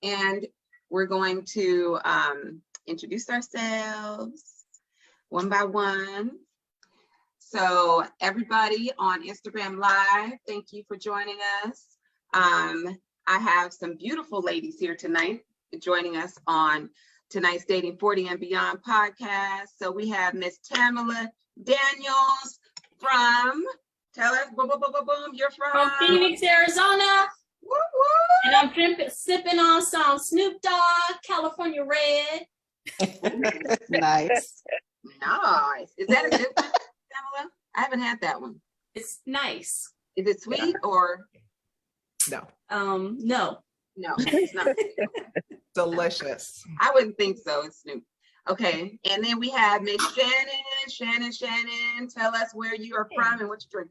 and we're going to introduce ourselves one by one. So everybody on Instagram Live, thank you for joining us. I have some beautiful ladies here tonight joining us on tonight's Dating40 and Beyond podcast. So we have Miss Tamala Daniels from, tell us, boom, boom, boom, boom, boom, you're from Phoenix, Arizona. Woo, woo. And I'm sipping on some Snoop Dogg California Red. Nice. Nice. Is that a good one, Tamala? I haven't had that one. It's nice. Is it sweet or? No. No. No, it's not. Delicious. I wouldn't think so. It's Snoop. Okay. And then we have Miss Shannon. Shannon, tell us where you are from and what you drink.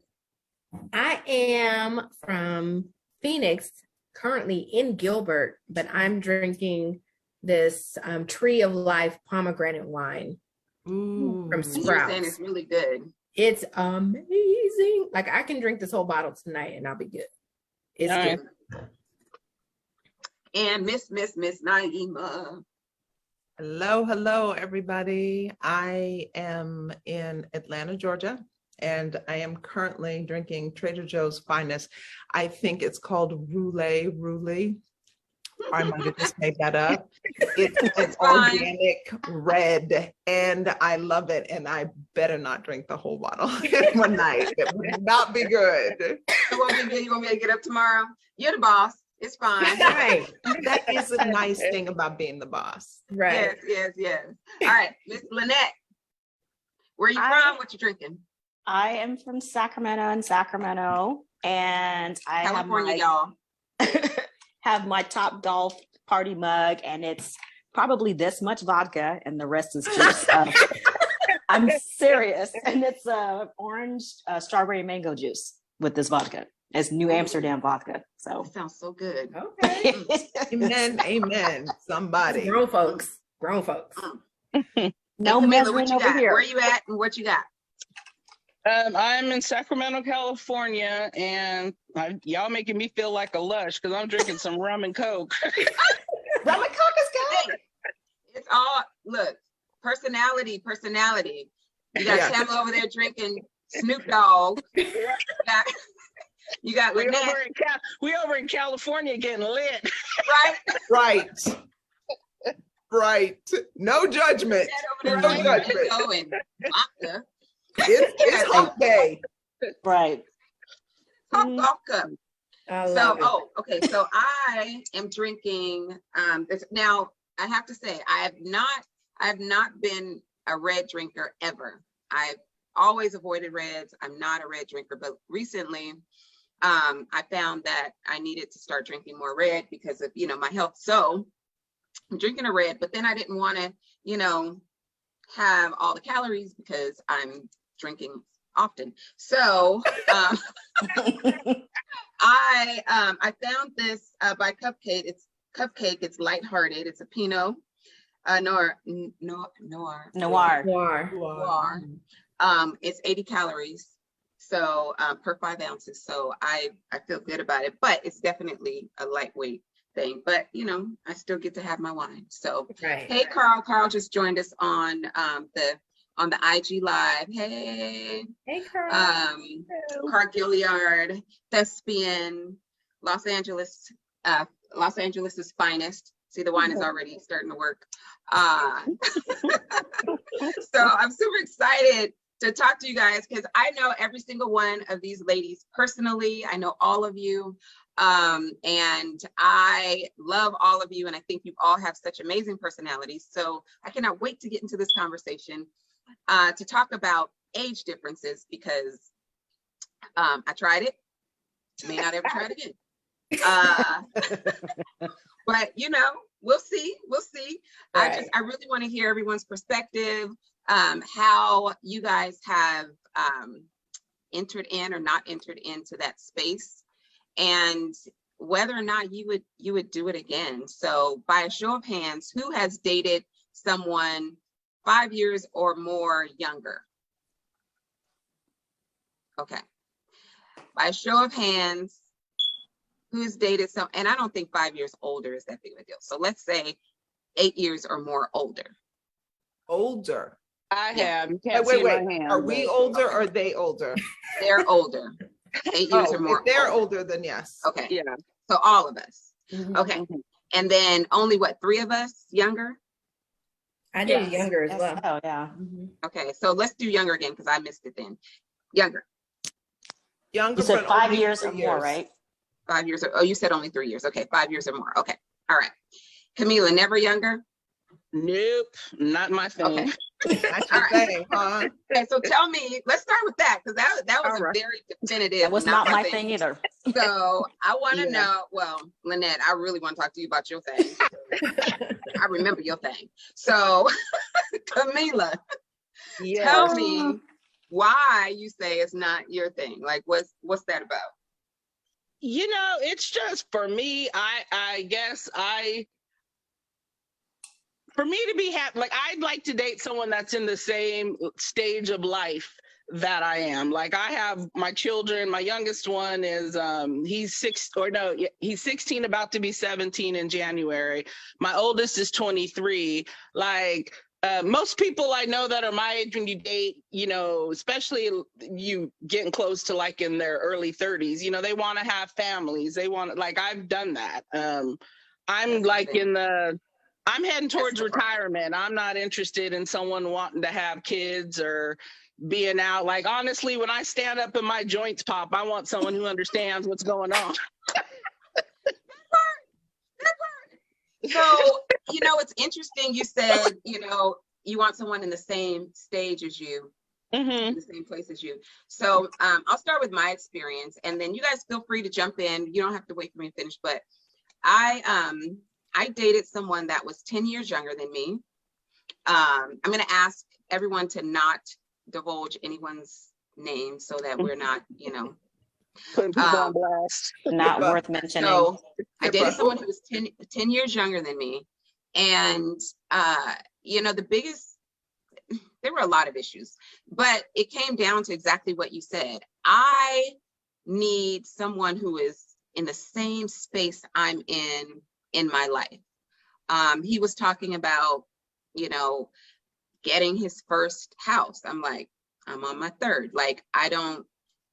I am from Phoenix, currently in Gilbert, but I'm drinking this Tree of Life pomegranate wine from You're Sprouts. saying it's really good. It's amazing. Like I can drink this whole bottle tonight and I'll be good. It's good. And Miss Naeema. Hello, everybody. I am in Atlanta, Georgia, and I am currently drinking Trader Joe's finest. I think it's called Roulé. I might have just made that up. It's organic red, and I love it. And I better not drink the whole bottle in one night. It would not be good. It won't be good. You want me to get up tomorrow? You're the boss. It's fine. Right. That is a nice thing about being the boss. Right. Yes. All right, Miss Lynette, where you from? What you drinking? I am from Sacramento, and I California, have my Top Golf party mug, and it's probably this much vodka, and the rest is juice. I'm serious, and it's orange strawberry mango juice with this vodka. It's New Amsterdam vodka. So that sounds so good. Okay. Amen. Somebody. Grown folks. No measuring over here. Where you at and what you got? I'm in Sacramento, California, and y'all making me feel like a lush because I'm drinking some rum and coke. Rum and coke is good. It's all, look, personality. You got Tamala over there drinking Snoop Dogg. You got Lynette. We over in California getting lit. Right. No judgment. It's hump day. Right. Vodka. Okay. So I am drinking this now. I have to say I have not been a red drinker ever. I've always avoided reds. I'm not a red drinker, but recently I found that I needed to start drinking more red because of, my health. So I'm drinking a red, but then I didn't want to, have all the calories because I'm drinking often. So I found this by Cupcake. It's lighthearted. It's a Pinot Noir. It's 80 calories. So per 5 ounces. So I feel good about it, but it's definitely a lightweight thing. But I still get to have my wine. So Hey, Carl. Carl just joined us on the IG Live. Hey Carl. Carl Gilliard, thespian, Los Angeles's finest. See, the wine is already starting to work. So I'm super excited to talk to you guys because I know every single one of these ladies personally. I know all of you. And I love all of you. And I think you all have such amazing personalities. So I cannot wait to get into this conversation to talk about age differences because I tried it, may not ever try it again. But we'll see. Right. I really want to hear everyone's perspective, how you guys have entered in or not entered into that space, and whether or not you would do it again. So by a show of hands, who has dated someone 5 years or more younger? Okay. By a show of hands, who's dated some, and I don't think 5 years older is that big of a deal. So let's say 8 years or more older. Older. I Yeah. have. You can't Wait, see wait. my hand. Are we but- older or are they older? They're older. 8 years Oh, or more. if they're older, then yes. Okay. Yeah. So all of us. Mhm. Okay. And then only what, 3 of us younger? I did Yes. younger as Yes, well. oh, yeah. Mhm. Okay. So let's do younger again because I missed it then. Younger. Younger, You said but 5 only years 3 or more, right? 5 years. Oh, you said only 3 years. Okay. 5 years or more. Okay. All right. Kamilah, never younger? Nope, not my thing. Okay. That's All your right. thing, huh? Okay. So tell me, let's start with that because that was All a right. very definitive. That was not my thing either. So I want to Yeah. know, well, Lynette, I really want to talk to you about your thing. I remember your thing. So Kamilah, tell me why you say it's not your thing. Like, what's that about? You know, it's just for me, I guess for me to be happy, like I'd like to date someone that's in the same stage of life that I am. Like I have my children, my youngest one is he's 16, about to be 17 in January. My oldest is 23. Like most people I know that are my age when you date, you know, especially you getting close to like in their early 30s, you know, they want to have families. They want, like, I've done that. I'm like I'm heading towards retirement. I'm not interested in someone wanting to have kids or being out. Like, honestly, when I stand up and my joints pop, I want someone who understands what's going on. So, you know, it's interesting. You said, you know, you want someone in the same stage as you, in the same place as you. So I'll start with my experience and then you guys feel free to jump in. You don't have to wait for me to finish, but I dated someone that was 10 years younger than me. I'm going to ask everyone to not divulge anyone's name so that we're not, you know, Putting people on blast. Not worth mentioning. so I dated someone who was 10 years younger than me. And, you know, there were a lot of issues, but it came down to exactly what you said. I need someone who is in the same space I'm in my life. He was talking about, you know, getting his first house. I'm like, I'm on my third. Like, I don't,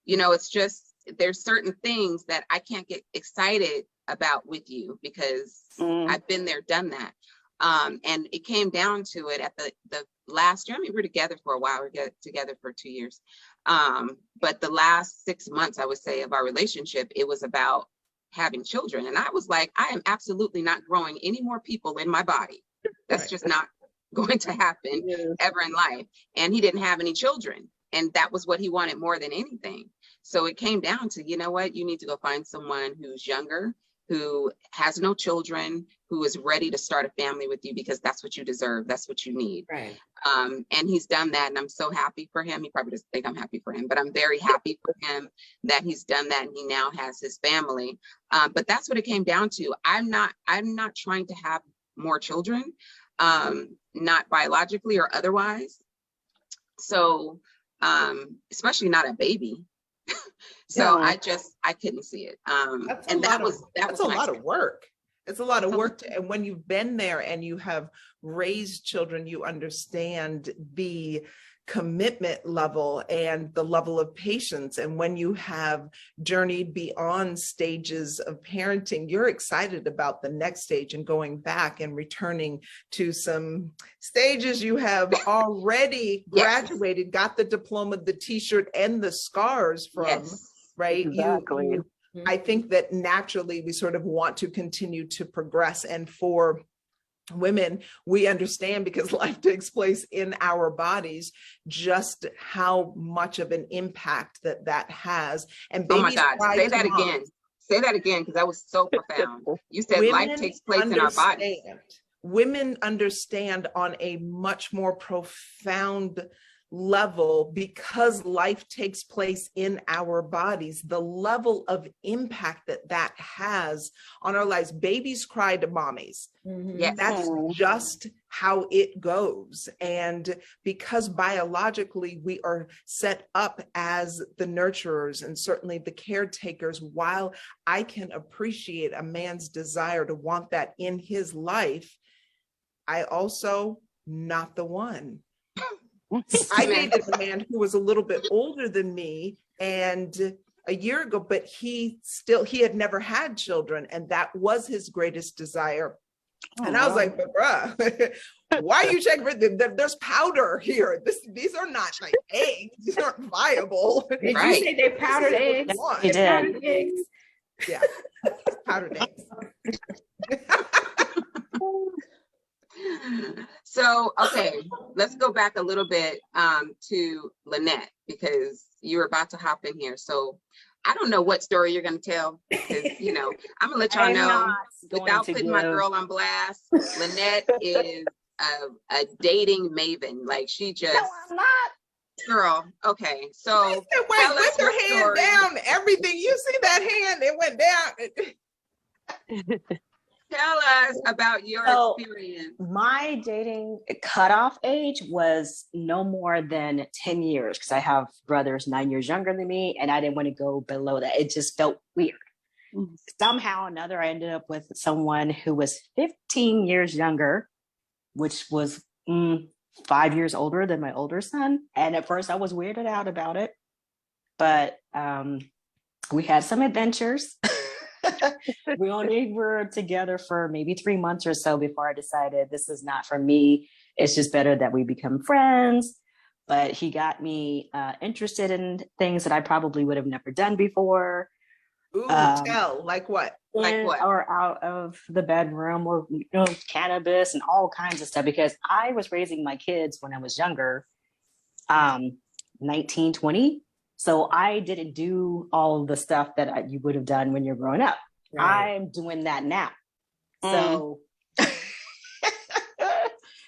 you know, it's just, there's certain things that I can't get excited about with you because I've been there, done that. And it came down to it at the last year. I mean, we were together for a while. We were together for 2 years. But the last 6 months, I would say, of our relationship, it was about having children. And I was like, I am absolutely not growing any more people in my body. That's just not going to happen ever in life. And he didn't have any children. And that was what he wanted more than anything. So it came down to, you know what, you need to go find someone who's younger, who has no children, who is ready to start a family with you because that's what you deserve. That's what you need. Right. And he's done that. And I'm so happy for him. He probably doesn't think I'm happy for him, but I'm very happy for him that he's done that and he now has his family. But that's what it came down to. I'm not trying to have more children, not biologically or otherwise. So, especially not a baby. So I couldn't see it. And that was a lot of work. It's a lot of work. And when you've been there and you have raised children, you understand the commitment level and the level of patience. And when you have journeyed beyond stages of parenting, you're excited about the next stage and going back and returning to some stages you have already graduated, got the diploma, the t-shirt and the scars from, right? Exactly. I think that naturally we sort of want to continue to progress. And for women, we understand because life takes place in our bodies, just how much of an impact that has. And oh my God, say that again. Say that again, because that was so profound. You said life takes place in our bodies. Women understand on a much more profound level, because life takes place in our bodies, the level of impact that that has on our lives. Babies cry to mommies. Yes. That's just how it goes. And because biologically we are set up as the nurturers and certainly the caretakers, while I can appreciate a man's desire to want that in his life, I also not the one. I dated a man who was a little bit older than me and a year ago, but he had never had children, and that was his greatest desire. And I was like, but bruh, why are you checking for there's powder here. These are not like eggs. These aren't viable. Did you say they powdered eggs? They did. Powdered eggs. Yeah, powdered eggs. So, okay, let's go back a little bit to Lynette, because you were about to hop in here. So I don't know what story you're going to tell, because, I'm going to let y'all know, without putting my girl on blast, Lynette is a dating maven. Like, she just... No, I'm not. Girl, okay, so... Wait, put your hand down, everything. You see that hand? It went down. Tell us about your experience. My dating cutoff age was no more than 10 years, because I have brothers 9 years younger than me, and I didn't want to go below that. It just felt weird. Somehow or another, I ended up with someone who was 15 years younger, which was 5 years older than my older son. And at first I was weirded out about it, but we had some adventures. We only were together for maybe 3 months or so before I decided this is not for me. It's just better that we become friends. But he got me interested in things that I probably would have never done before. Ooh, tell, like what? Like what? Or out of the bedroom, or cannabis and all kinds of stuff, because I was raising my kids when I was younger, 19, 20. So I didn't do all the stuff that you would have done when you're growing up. Right. I'm doing that now. So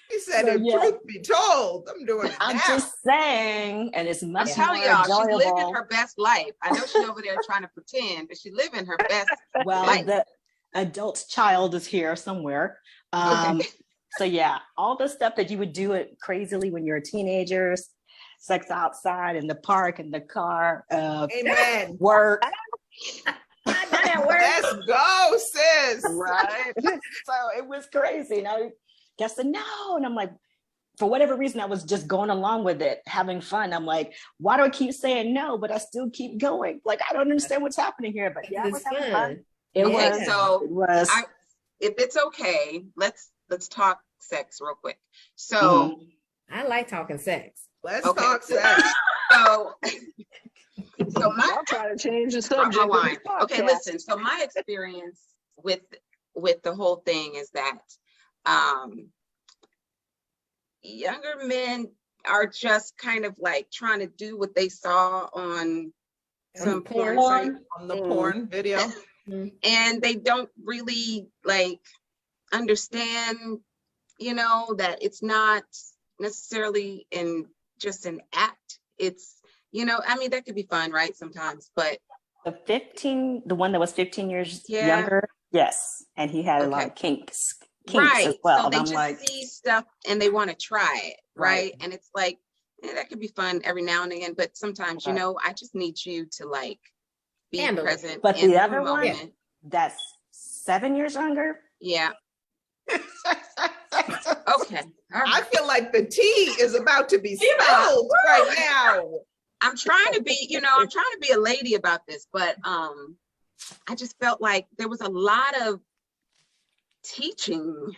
he said, truth be told, I'm doing it now. I'm just saying, and it's much I'm telling y'all, enjoyable. she's living her best life. I know she's over there trying to pretend, but she's living her best life. The adult child is here somewhere. So yeah, all the stuff that you would do it crazily when you're teenagers. Sex outside, in the park, in the car. Amen. Work. Let's go, sis. Right. So it was crazy. And I guess no. And I'm like, for whatever reason, I was just going along with it, having fun. I'm like, why do I keep saying no, but I still keep going? Like, I don't understand what's happening here. But yeah, it was having fun. It was. If it's okay, let's talk sex real quick. So I like talking sex. Let's talk sex. So I'm trying to change the subject. Okay, listen. So my experience with the whole thing is that younger men are just kind of like trying to do what they saw on some porn site, on the porn video, and they don't really like understand, that it's not necessarily just an act. It's, that could be fun, right? Sometimes, but the one that was 15 years younger. Yes. And he had a lot of kinks right. as well. So they and I'm just see stuff and they want to try it. Right. And it's like, that could be fun every now and again, but sometimes, I just need you to like be present. But the other one, that's 7 years younger. Yeah. Okay. Right. I feel like the tea is about to be spilled right now. I'm trying to be, a lady about this, but I just felt like there was a lot of teaching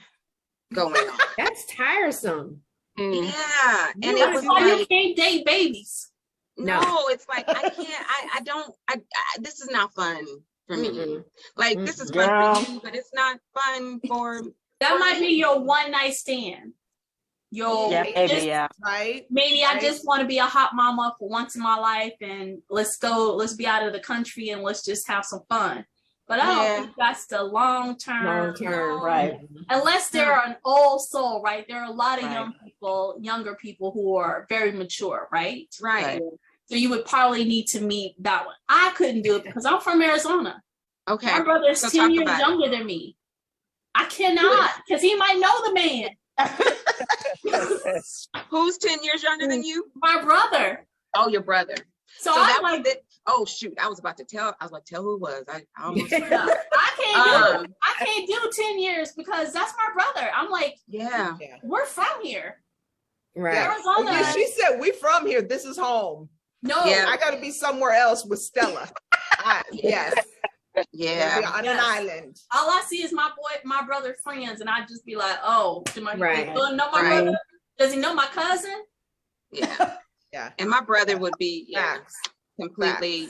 going on. That's tiresome. Yeah. And it was like, you can't date babies. No, it's like I don't this is not fun for me. Like this is fun for you, but it's not fun for that might be your one night stand. Right. Maybe I just want to be a hot mama for once in my life, and let's be out of the country and let's just have some fun. But I don't think that's the long term, right? Unless they're an old soul, right? There are a lot of young people people, younger people who are very mature, right? Right. So you would probably need to meet that one. I couldn't do it because I'm from Arizona. Okay. My brother is So 10 talk years about it. younger than me. I cannot, because he might know the man. Who's 10 years younger than you? My brother. Oh, your brother. So that I'm was like, it. Oh shoot, I was about to tell who it was. I almost I can't do 10 years because that's my brother. I'm like, yeah. we're from here. Right. Arizona. Yeah, she said, we from here. This is home. No. Yeah. I got to be somewhere else with Stella. Yes. Yeah. On an island. All I see is my brother friends, and I just be like, oh, do my Right. know my Right. brother? Does he know my cousin? Yeah. Yeah. And my brother would be Facts. completely,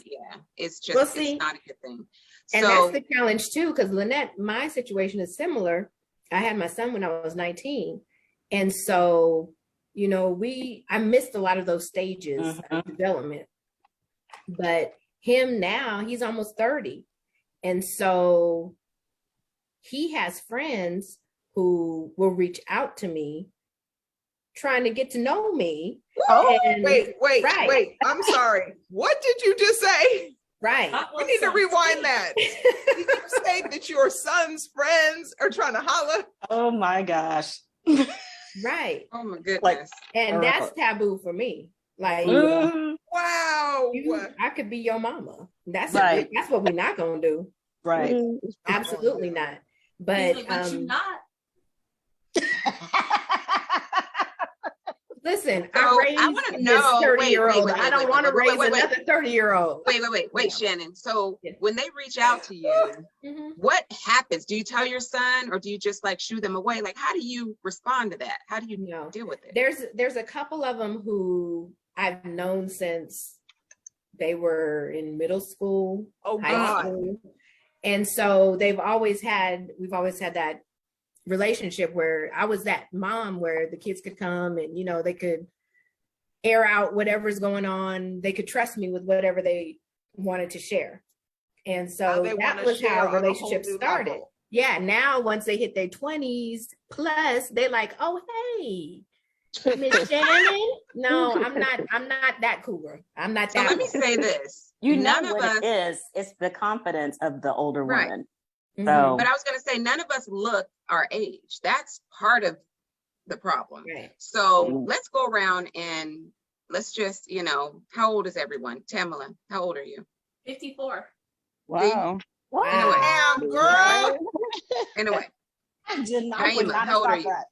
it's just Well, see, it's not a good thing. And So that's the challenge too, because Lynette, my situation is similar. I had my son when I was 19. And so, you know, I missed a lot of those stages of development. But him now, he's almost 30. And so he has friends who will reach out to me trying to get to know me. Oh, And- wait. Right. I'm sorry. What did you just say? Right. We need to rewind that. Did you say that your son's friends are trying to holler? Oh my gosh. Right. oh my goodness. And that's taboo for me. Like, Wow. I could be your mama. That's Right. that's what we're not gonna do. Right. Absolutely not. He's But like, but you not. listen, So, I I raised wanna this know- 30-year-old. wait, I don't want to raise wait. another 30-year-old. Wait, Shannon. So Yeah. when they reach out to you, Mhm. what happens? Do you tell your son, or do you just like shoo them away? Like, how do you respond to that? How do you No. deal with it? There's a couple of them who I've known since they were in middle school, Oh, high God. school. And so we've always had that relationship where I was that mom where the kids could come and, you know, they could air out whatever's going on. They could trust me with whatever they wanted to share. And Now so they that wanna was share how on a whole relationships new started. level. Yeah. Now, once they hit their 20s plus, they're like, oh, hey, Miss Shannon. No, I'm not that cougar. I'm not So that let me one. say this. You know None of what us, it is. It's the confidence of the older Right. woman. Mhm. So but I was gonna say none of us look our age. That's part of the problem. Right. So Mm. let's go around and let's just, how old is everyone? Tamala, how old are you? 54. Wow. Anyway, Damn, girl. anyway, I would Naeema, not how old have are thought you? that.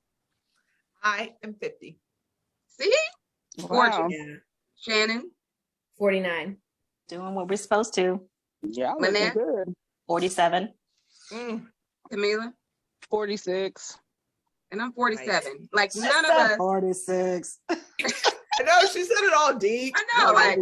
I am 50. see, Wow. Yeah. Shannon, 49. Doing what we're supposed to. Yeah, Lynette? looking good. 47. Mm. Kamilah, 46. and I'm 47. Like none of us. 46. I know, she said it all deep. I know, like,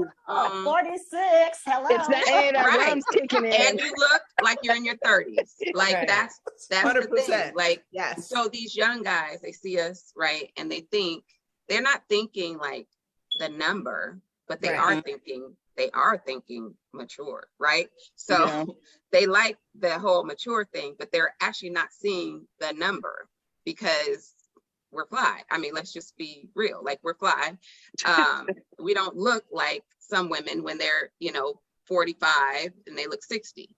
46. Hello. It's that hey, that Right. rum's kicking in. and you look like you're in your 30s. Like Right. that's the thing. 100%. Like, Yes. so these young guys, they see us, right, and they think they're not thinking like the number, but they Right. are thinking mature, right? So Yeah. they like the whole mature thing, but they're actually not seeing the number because we're fly. I mean, let's just be real. Like we're fly. We don't look like some women when they're, 45 and they look 60.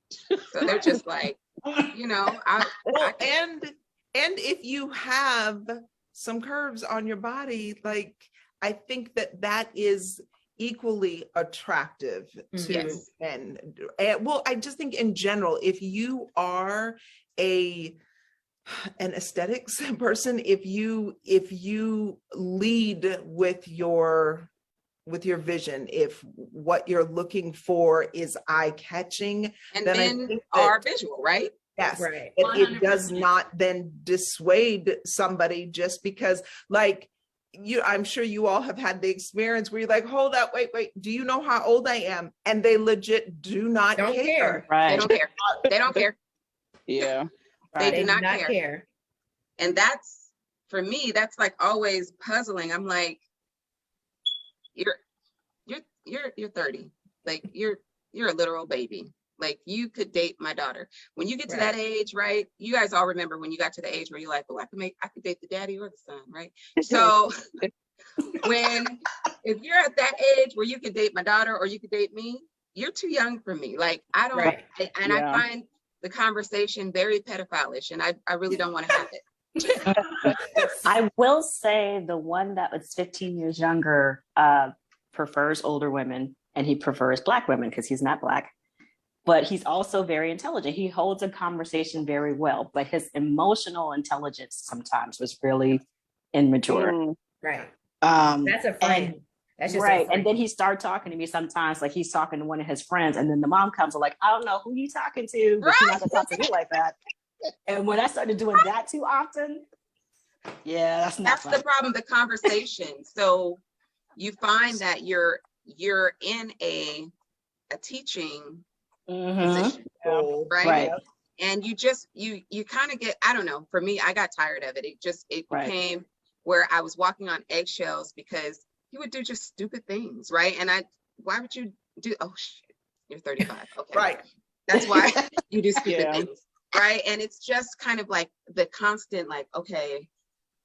So they're just like, Well, and if you have some curves on your body, like I think that is equally attractive to Yes. men. And well, I just think in general, if you are an aesthetics person, if you lead with your vision, if what you're looking for is eye-catching, and then I men think are that- visual, right? yes, Right. it does 100%. not then dissuade somebody just because, like, I'm sure you all have had the experience where you're like, hold up, wait, do you know how old I am? And they legit do not Don't care. care. They Right. don't care. They don't care. Yeah. They They do not care. care. And that's, for me, that's like always puzzling. I'm like, you're 30. Like you're a literal baby. Like you could date my daughter. When you get to that age, right? You guys all remember when you got to the age where you're like, oh, I could date the daddy or the son, right? So if you're at that age where you can date my daughter or you could date me, you're too young for me. Like I don't, I find the conversation very pedophilish, and I really don't want to have it. I will say the one that was 15 years younger prefers older women, and he prefers Black women because he's not Black. But he's also very intelligent. He holds a conversation very well, but his emotional intelligence sometimes was really immature. Right. That's a friend. That's just right. And then he started talking to me sometimes, like he's talking to one of his friends, and then the mom comes and like, I don't know who you talking to, but you're not gonna talk to me like that. And when I started doing that too often, that's the problem, the conversation. So you find that you're in a teaching position, right? And you just you kind of get, I don't know, for me, I got tired of it. It became where I was walking on eggshells because he would do just stupid things, right? And why would you do, oh shit, you're 35, okay. Right. That's why you do stupid things, right? And it's just kind of like the constant, like, okay,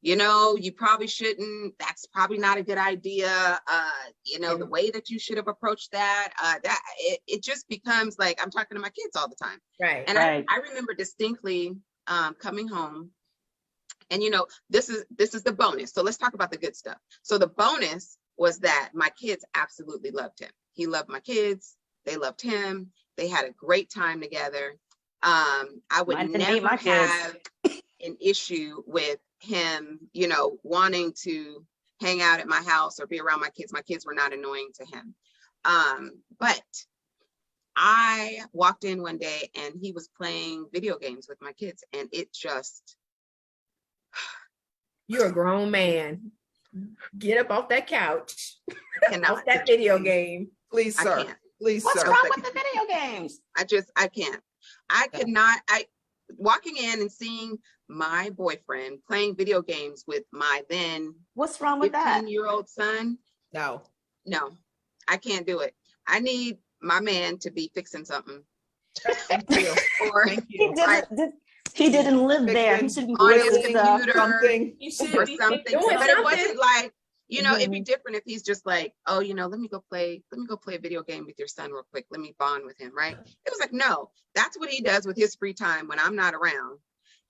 you probably shouldn't, that's probably not a good idea. The way that you should have approached that, it just becomes like, I'm talking to my kids all the time. Right. And I remember distinctly coming home, and this is the bonus. So let's talk about the good stuff. So the bonus was that my kids absolutely loved him. He loved my kids. They loved him. They had a great time together. I would never have an issue with him, wanting to hang out at my house or be around my kids. My kids were not annoying to him. But I walked in one day and he was playing video games with my kids, and it just... You're a grown man. Get up off that couch. Off that video game. Please, sir. Please, What's sir. wrong with the video games? I can't. I could not. Walking in and seeing my boyfriend playing video games with my then what's wrong with that 15-year-old son. No, I can't do it. I need my man to be fixing something. Thank you. Or he didn't live there. He should be on his computer something. or something. But it wasn't like, it'd be different if he's just like, oh, let me go play a video game with your son real quick. Let me bond with him, right? It was like, no, that's what he does with his free time when I'm not around.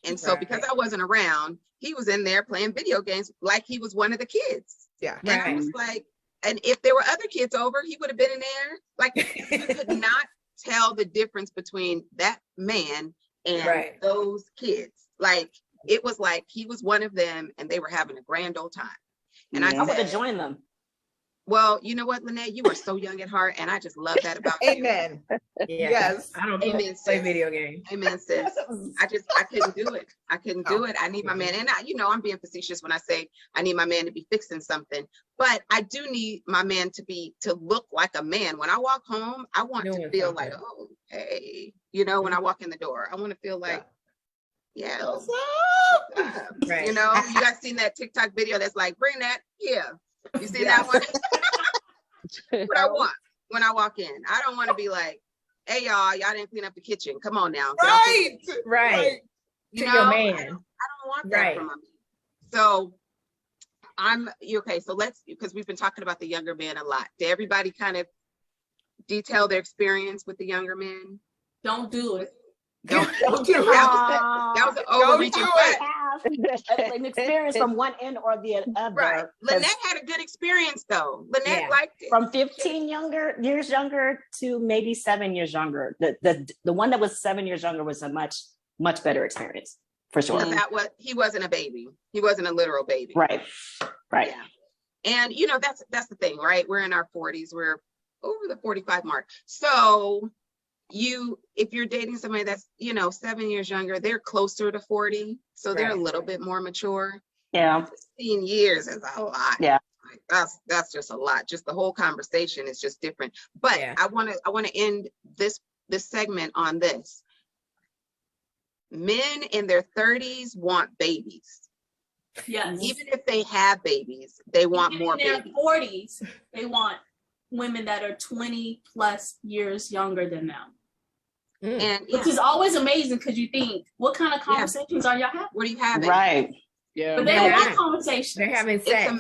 And so because I wasn't around, he was in there playing video games like he was one of the kids. Yeah. And I was like, and if there were other kids over, he would have been in there. Like, you could not tell the difference between that man and those kids. Like, it was like he was one of them and they were having a grand old time. And I would have joined them. Well, you know what, Lynette, you are so young at heart, and I just love that about you. Amen. Yes. I don't play video games. Amen, sis. I couldn't do it. I couldn't do it. I need my man. And I'm being facetious when I say I need my man to be fixing something, but I do need my man to look like a man. When I walk home, I want to feel like, oh, hey, when I walk in the door, I want to feel like, yeah. What's up? Right. You guys seen that TikTok video that's like, bring that here. You see that one? What I want when I walk in. I don't want to be like, hey y'all didn't clean up the kitchen. Come on now. Right. You to know, your man. I don't want that from my man. So so let's, because we've been talking about the younger man a lot. Did everybody kind of detail their experience with the younger man? Don't do it. Don't do it. That was an overreaching fact. An experience from one end or the other. Right. Lynette had a good experience though. Lynette liked it. From 15 years younger to maybe 7 years younger. The one that was 7 years younger was a much better experience for sure. He wasn't a baby. He wasn't a literal baby. Right. Yeah. And that's the thing, right? We're in our 40s. We're over the 45 mark. So if you're dating somebody that's 7 years younger, they're closer to 40, so they're a little bit more mature. 15 years is a lot. Like, that's just a lot. Just the whole conversation is just different. But I want to end this segment on this. Men in their 30s want babies. Yes. Even if they have babies, they want more babies. In their 40s, they want women that are 20 plus years younger than them. And which is always amazing because you think, what kind of conversations are y'all having? What are you having? Right. Yeah. But they don't want conversations. They're having sex.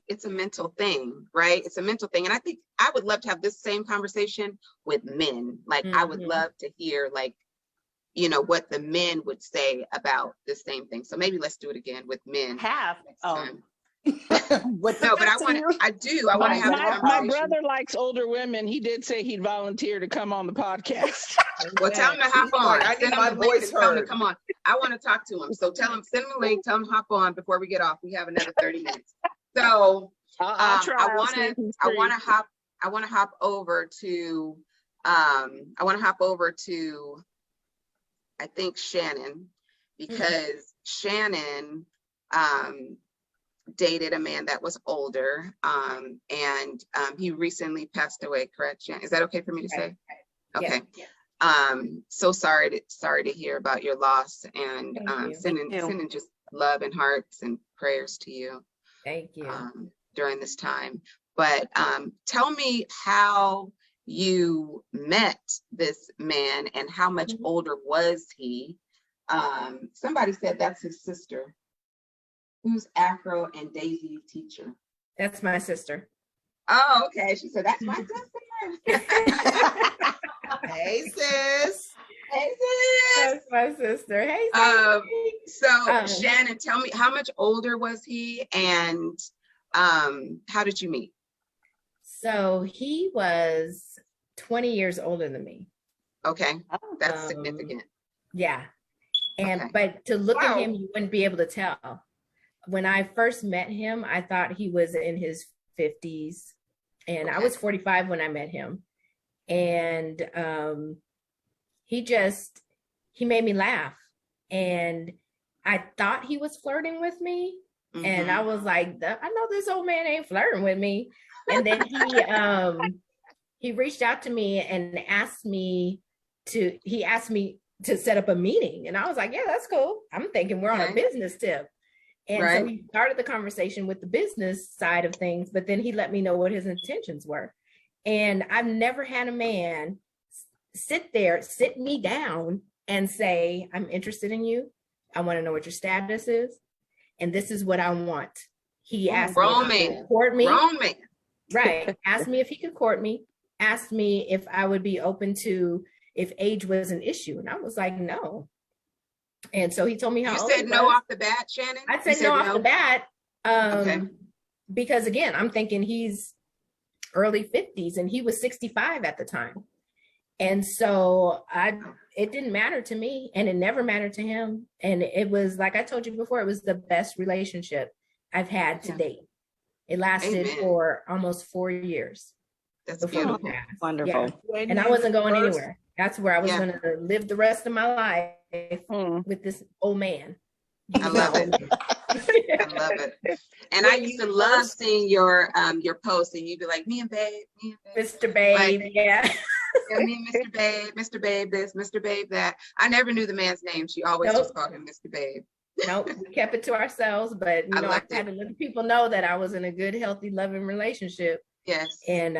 It's a mental thing, right? It's a mental thing. And I think I would love to have this same conversation with men. Like I would love to hear like, you know, what the men would say about the same thing. So maybe let's do it again with men. Next time. No, but I want to have a my brother likes older women. He did say he'd volunteer to come on the podcast. Well, tell him to hop on. I need my voice Tell him to heard. come on. I want to talk to him. So tell him, send him a link, tell him to hop on before we get off. We have another 30 minutes. So I'll try. I want to hop over to I think Shannon, because Shannon dated a man that was older, and he recently passed away, correct, Shannon? Is that okay for me to say? Okay. So sorry to hear about your loss, and sending just love and hearts and prayers to you. Thank you. During this time. But tell me how you met this man and how much older was he? Somebody said that's his sister. Who's Afro and Daisy's teacher? That's my sister. Oh, okay. She said, that's my sister. Hey, sis. Hey, sis. That's my sister. Hey, so Shannon, tell me, how much older was he, and how did you meet? So he was 20 years older than me. Okay, that's significant. Yeah. And but to look at him, you wouldn't be able to tell. When I first met him, I thought he was in his 50s, and I was 45 when I met him. And he made me laugh, and I thought he was flirting with me. And I was like, I know this old man ain't flirting with me. And then he reached out to me and asked me to set up a meeting. And I was like, yeah, that's cool. I'm thinking we're on a business tip. And so he started the conversation with the business side of things, but then he let me know what his intentions were. And I've never had a man sit me down and say, I'm interested in you. I want to know what your status is. And this is what I want. He asked me if he could court me. Right. Asked me if he could court me. Asked me if I would be open to if age was an issue. And I was like, no. And so he told me how you said no off the bat, Shannon? I said no off the bat. Because again, I'm thinking he's early 50s and he was 65 at the time. And so it didn't matter to me, and it never mattered to him. And it was, like I told you before, it was the best relationship I've had to date. It lasted for almost 4 years. That's beautiful. Wonderful. Yeah. And I wasn't going anywhere. That's where I was going to live the rest of my life with this old man. I love it. I love it. And I used to love seeing your posts, and you'd be like, me and babe. Mr. Babe, like, yeah, me and Mr. Babe this, Mr. Babe that. I never knew the man's name. She always just called him Mr. Babe. Nope, we kept it to ourselves, but I had to let people know that I was in a good, healthy, loving relationship. Yes. And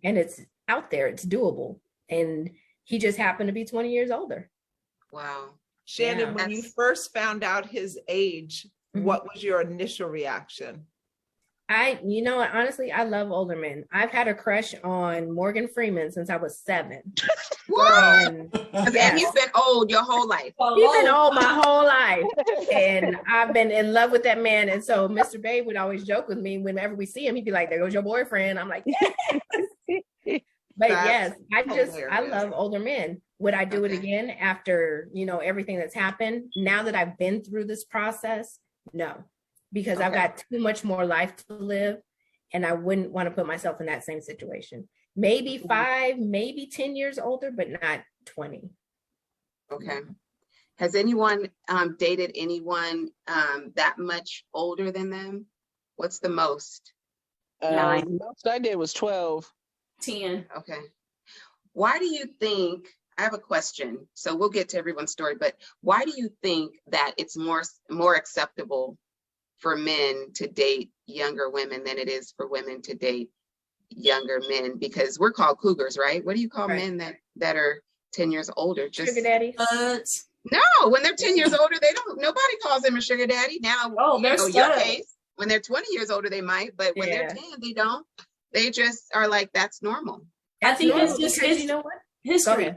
it's out there, it's doable. And he just happened to be 20 years older. Wow. Shannon, when you first found out his age, what was your initial reaction? Honestly, I love older men. I've had a crush on Morgan Freeman since I was 7. And he's been old your whole life. He's been old my whole life. And I've been in love with that man. And so Mr. Babe would always joke with me whenever we see him. He'd be like, there goes your boyfriend. I'm like, yes. But yes, I love older men. Would I do it again after, everything that's happened? Now that I've been through this process, no. Because I've got too much more life to live, and I wouldn't want to put myself in that same situation. Maybe 5, maybe 10 years older, but not 20. Okay. Has anyone dated anyone that much older than them? What's the most? 9. The most I did was 12. 10. Okay. Why do you think, I have a question, so we'll get to everyone's story, but why do you think that it's more acceptable for men to date younger women than it is for women to date younger men? Because we're called cougars, right? What do you call men that are 10 years older. Just sugar daddy. no, when they're 10 years older, nobody calls them a sugar daddy. Now, your case, when they're 20 years older, they might, but when they're 10, they don't. They just are like, that's normal. I think it's just because you know what? History.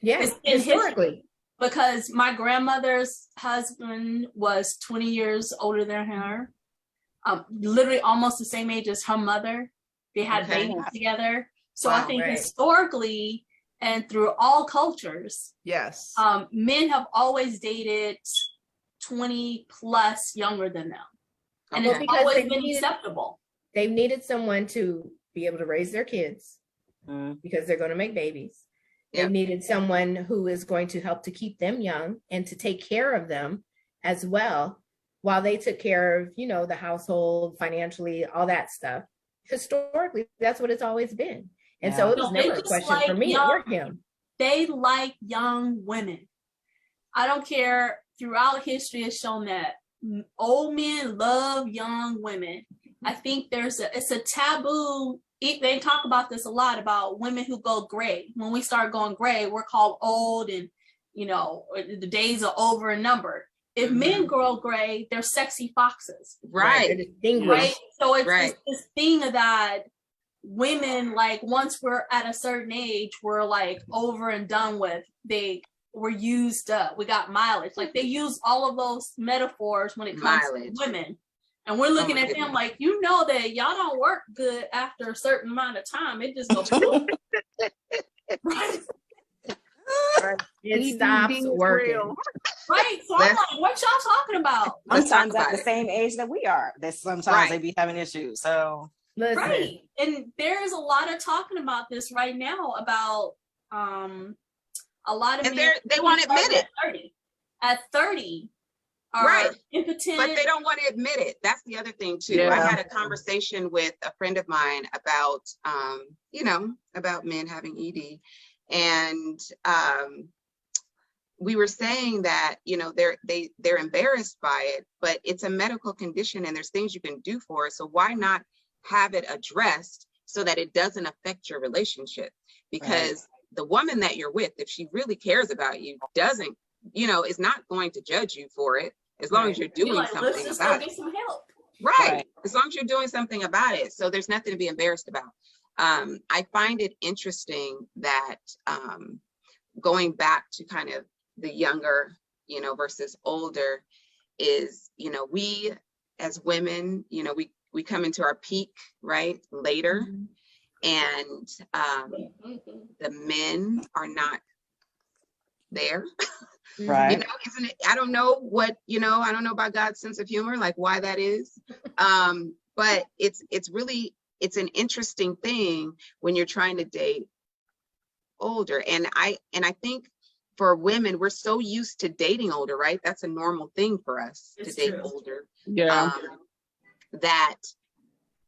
Yeah, historically. Because my grandmother's husband was 20 years older than her, literally almost the same age as her mother. They had babies together. So I think historically and through all cultures, yes, men have always dated 20 plus younger than them. And it's always been acceptable. They've needed someone to be able to raise their kids because they're going to make babies. They needed someone who is going to help to keep them young and to take care of them as well, while they took care of, the household, financially, all that stuff. Historically, that's what it's always been. And so it was never a question for me or him. They like young women. I don't care. Throughout history has shown that old men love young women. I think it's a taboo. They talk about this a lot, about women who go gray. When we start going gray, we're called old, and the days are over and numbered. If men grow gray, they're sexy foxes. Right. Right. So it's this thing that women, like, once we're at a certain age, we're like over and done with. We're used up. We got mileage. Like, they use all of those metaphors when it comes to women. And we're looking at them like, that y'all don't work good after a certain amount of time. It just goes right. It stops working. Right. So I'm like, what y'all talking about? Sometimes at the same age that we are, sometimes they be having issues. So right. And there is a lot of talking about this right now about a lot of men, they won't admit it. At 30 are impotent. But they don't want to admit it. That's the other thing too. Yeah. I had a conversation with a friend of mine about about men having ED. And we were saying that, they're embarrassed by it, but it's a medical condition and there's things you can do for it. So why not have it addressed so that it doesn't affect your relationship? Because the woman that you're with, if she really cares about you, doesn't, is not going to judge you for it, as long as you're doing something about it. Some help. Right. As long as you're doing something about it. So there's nothing to be embarrassed about. I find it interesting that going back to kind of the younger, versus older is, we as women, we come into our peak, right, later. And the men are not there. Right. Isn't it? I don't know what, I don't know about God's sense of humor, like why that is. But it's an interesting thing when you're trying to date older. And I think for women, we're so used to dating older, right? That's a normal thing for us to date older. Yeah. That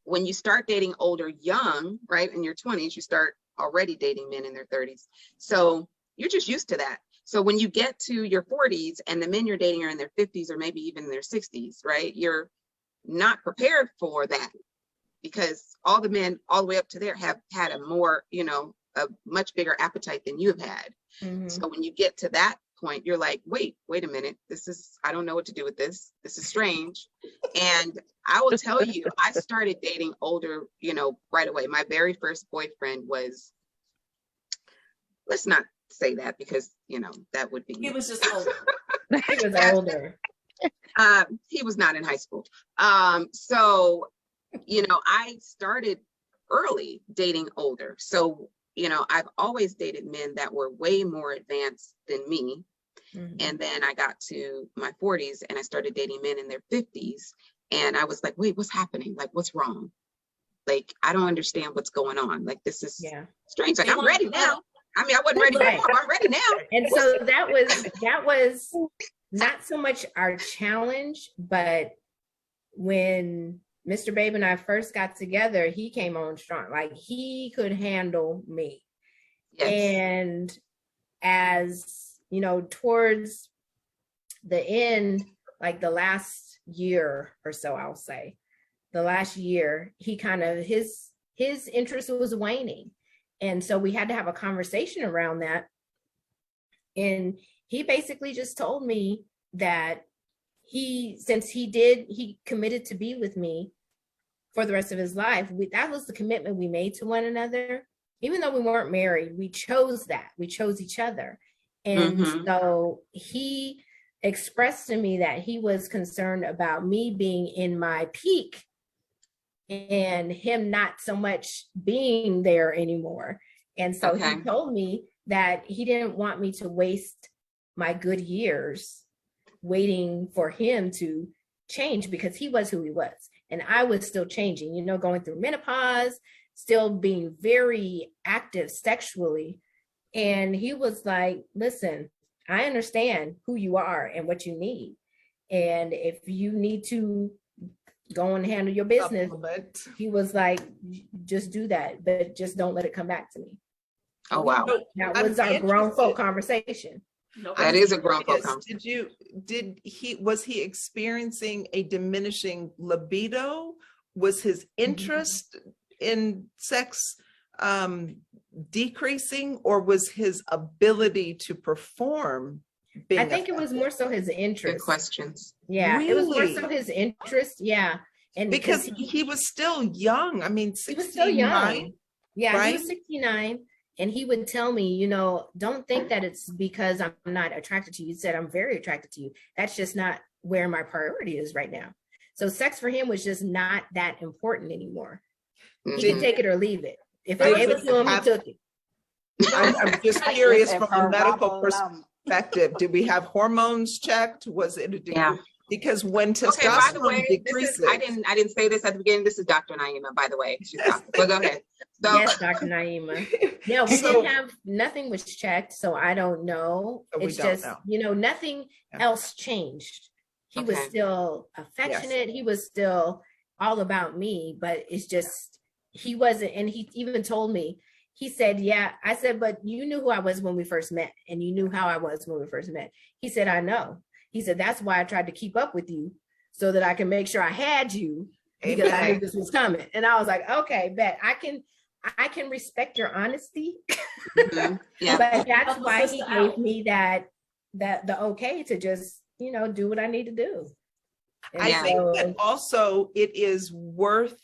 when you start dating older young, right, in your 20s, you start already dating men in their 30s. So you're just used to that. So when you get to your 40s and the men you're dating are in their 50s or maybe even in their 60s, right, you're not prepared for that, because all the men all the way up to there have had a more, a much bigger appetite than you have had. So when you get to that point, you're like, wait a minute, I don't know what to do with this. This is strange. And I will tell you, I started dating older, right away. My very first boyfriend was, let's not say that, because, that would be. He was just older. He was older. He was not in high school. So, I started early dating older. So, I've always dated men that were way more advanced than me. And then I got to my 40s and I started dating men in their 50s. And I was like, wait, what's happening? Like, what's wrong? Like, I don't understand what's going on. Like, this is strange. Like, I'm ready now. I mean, I wasn't ready before, but I'm ready now. And so that was not so much our challenge, but when Mr. Babe and I first got together, he came on strong. Like, he could handle me. Yes. And as, towards the end, like the last year or so, I'll say, the last year, he kind of, his interest was waning. And so we had to have a conversation around that. And he basically just told me that he committed to be with me for the rest of his life. That was the commitment we made to one another. Even though we weren't married, we chose that. We chose each other. And so he expressed to me that he was concerned about me being in my peak and him not so much being there anymore. And so he told me that he didn't want me to waste my good years waiting for him to change, because he was who he was. And I was still changing, you know, going through menopause, still being very active sexually. And he was like, listen, I understand who you are and what you need. And if you need to go and handle your business, he was like, just do that, but just don't let it come back to me. Oh, wow. That was our grown folk conversation. That is a grown folk conversation. Was he experiencing a diminishing libido? Was his interest in sex decreasing, or was his ability to perform being I think it was more so his interest. Good questions. Yeah, really? It was more so his interest. Yeah. And because he was still young. I mean, 69, he was still young. Yeah, right? He was 69. And he would tell me, you know, don't think that it's because I'm not attracted to you. He said, I'm very attracted to you. That's just not where my priority is right now. So sex for him was just not that important anymore. He could take it or leave it. If I gave it to him, he took it. I'm just curious from a medical perspective. Did we have hormones checked? Was it a decrease? Yeah. Because when testosterone by the way, decreases, I didn't say this at the beginning. This is Dr. Naeema, by the way. She's well, go ahead. So, yes, Dr. Naeema. Yeah, we didn't have, nothing was checked, so I don't know. It's just, you know, nothing else changed. He was still affectionate. He was still all about me, but it's just, he wasn't. And he even told me, he said, yeah, I said, but you knew who I was when we first met, and you knew how I was when we first met. He said, I know. He said, that's why I tried to keep up with you, so that I can make sure I had you, because I knew this was coming. And I was like, okay, bet I can respect your honesty. Yeah. But that's why he gave me that the okay to just, you know, do what I need to do. And I think that also it is worth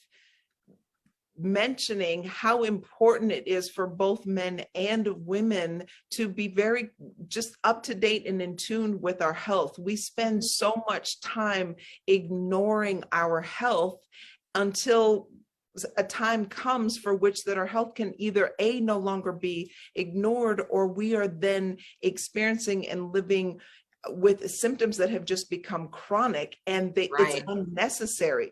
mentioning how important it is for both men and women to be very just up to date and in tune with our health. We spend so much time ignoring our health until a time comes for which that our health can either no longer be ignored, or we are then experiencing and living with symptoms that have just become chronic, and it's unnecessary,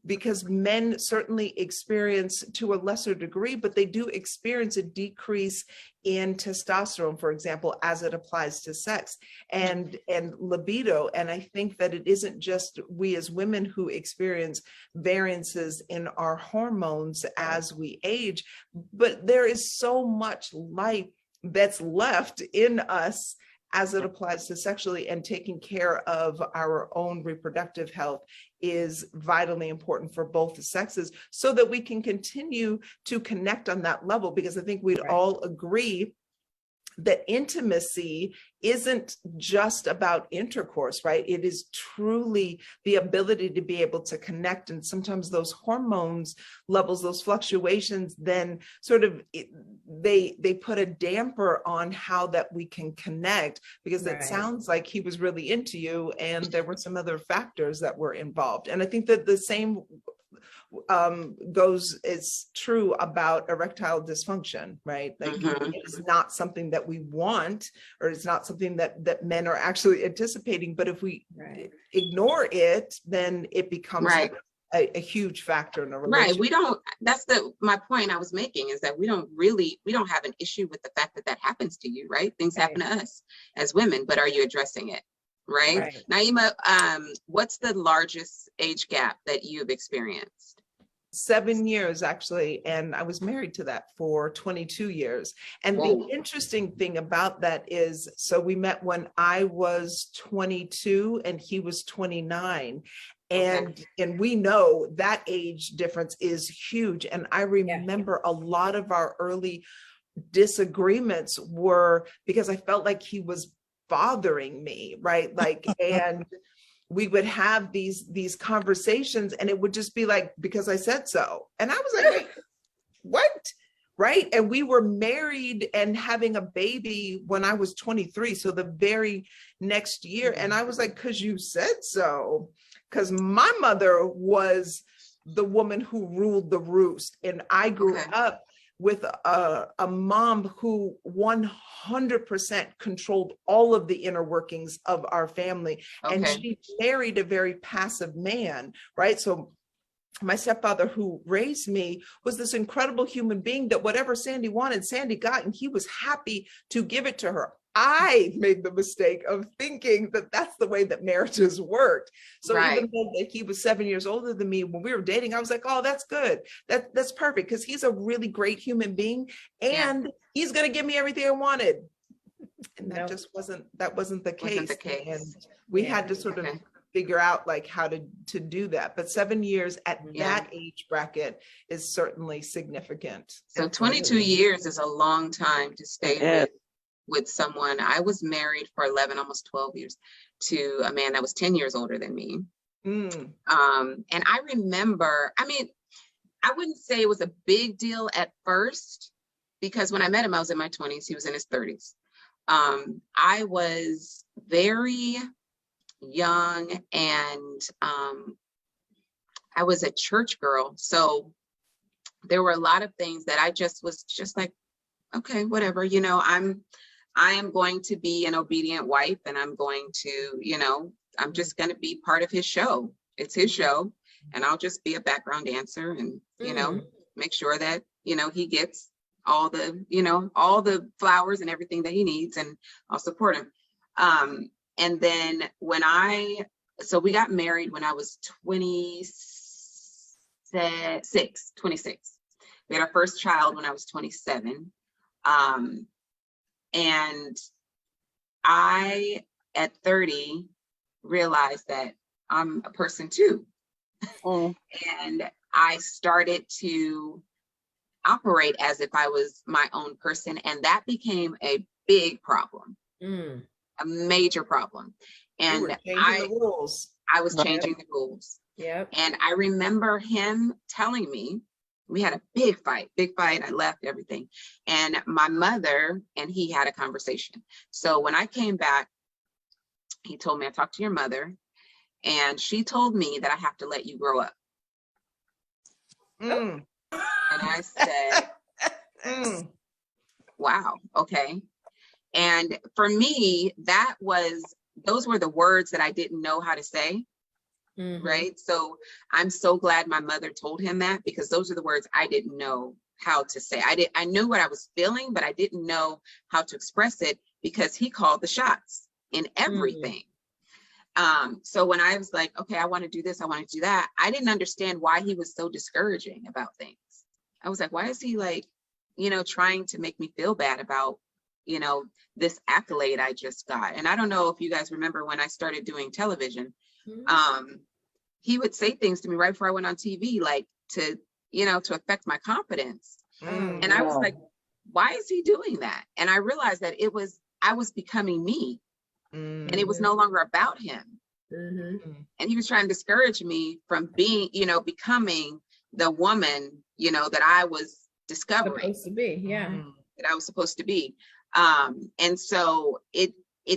because men certainly experience to a lesser degree, but they do experience a decrease in testosterone, for example, as it applies to sex and libido. And I think that it isn't just we as women who experience variances in our hormones as we age, but there is so much life that's left in us as it applies to sexually, and taking care of our own reproductive health is vitally important for both the sexes, so that we can continue to connect on that level. Because I think we'd all agree that intimacy isn't just about intercourse, right? It is truly the ability to be able to connect. And sometimes those hormones levels, those fluctuations, then sort of they put a damper on how that we can connect, because it sounds like he was really into you and there were some other factors that were involved. And I think that the same is true about erectile dysfunction, right? Like it's not something that we want, or it's not something that men are actually anticipating, but if we ignore it, then it becomes a huge factor in a relationship. We don't, that's my point I was making, is that we don't have an issue with the fact that happens to you, right? Things happen to us as women, but are you addressing it? Right. Naeema, what's the largest age gap that you've experienced? 7 years, actually, and I was married to that for 22 years. And the interesting thing about that is, so we met when I was 22 and he was 29. And we know that age difference is huge. And I remember a lot of our early disagreements were because I felt like he was bothering me, right? Like, and we would have these conversations and it would just be like, because I said so. And I was like, wait, what? Right. And we were married and having a baby when I was 23. So the very next year. And I was like, because you said so. Because my mother was the woman who ruled the roost. And I grew up with a mom who 100% controlled all of the inner workings of our family. And she married a very passive man, right? So my stepfather who raised me was this incredible human being that whatever Sandy wanted, Sandy got, and he was happy to give it to her. I made the mistake of thinking that that's the way that marriages worked. So even though that he was 7 years older than me, when we were dating, I was like, oh, that's good. That's perfect. Because he's a really great human being and he's going to give me everything I wanted. And that just wasn't the case. And we had to sort of figure out like how to do that. But 7 years at that age bracket is certainly significant. So 22 years is a long time to stay with someone. I was married for 11, almost 12 years to a man that was 10 years older than me. And I remember, I mean, I wouldn't say it was a big deal at first because when I met him, I was in my 20s. He was in his 30s. I was very young and I was a church girl. So there were a lot of things that I just was just like, okay, whatever, you know, I am going to be an obedient wife and I'm going to, you know, I'm just going to be part of his show. It's his show and I'll just be a background dancer and, you know, make sure that, you know, he gets all the, you know, all the flowers and everything that he needs and I'll support him. And then so we got married when I was 26. We had our first child when I was 27. And I, at 30, realized that I'm a person too. And I started to operate as if I was my own person. And that became a big problem, a major problem. And I was changing the rules. And I remember him telling me, we had a big fight. I left everything. And my mother and he had a conversation. So when I came back, he told me, I talked to your mother and she told me that I have to let you grow up. And I said, wow, okay. And for me, those were the words that I didn't know how to say. Right. So I'm so glad my mother told him that because those are the words I didn't know how to say. I knew what I was feeling, but I didn't know how to express it because he called the shots in everything. So when I was like, okay, I want to do this, I want to do that, I didn't understand why he was so discouraging about things. I was like, why is he like, you know, trying to make me feel bad about, you know, this accolade I just got. And I don't know if you guys remember when I started doing television, he would say things to me right before I went on TV, like to, you know, to affect my confidence. And I was like, why is he doing that? And I realized that I was becoming me and it was no longer about him. And he was trying to discourage me from being, you know, becoming the woman, you know, that I was discovering. Supposed to be, that I was supposed to be. And so it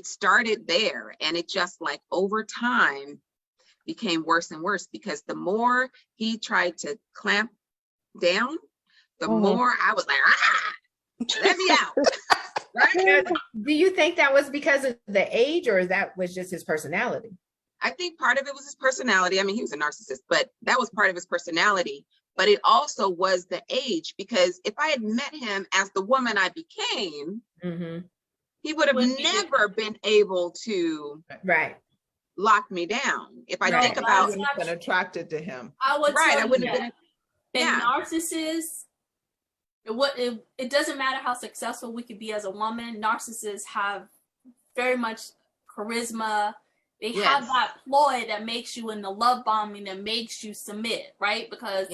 started there and it just like over time became worse and worse because the more he tried to clamp down, the more I was like, let me out. Right? Do you think that was because of the age or that was just his personality? I think part of it was his personality. I mean, he was a narcissist, but that was part of his personality. But it also was the age because if I had met him as the woman I became, he would have never been able to lock me down. If I think about, I wouldn't have been attracted to him. I would I wouldn't have been. Narcissists, it doesn't matter how successful we could be as a woman. Narcissists have very much charisma. They have that ploy that makes you in the love bombing that makes you submit, right? Because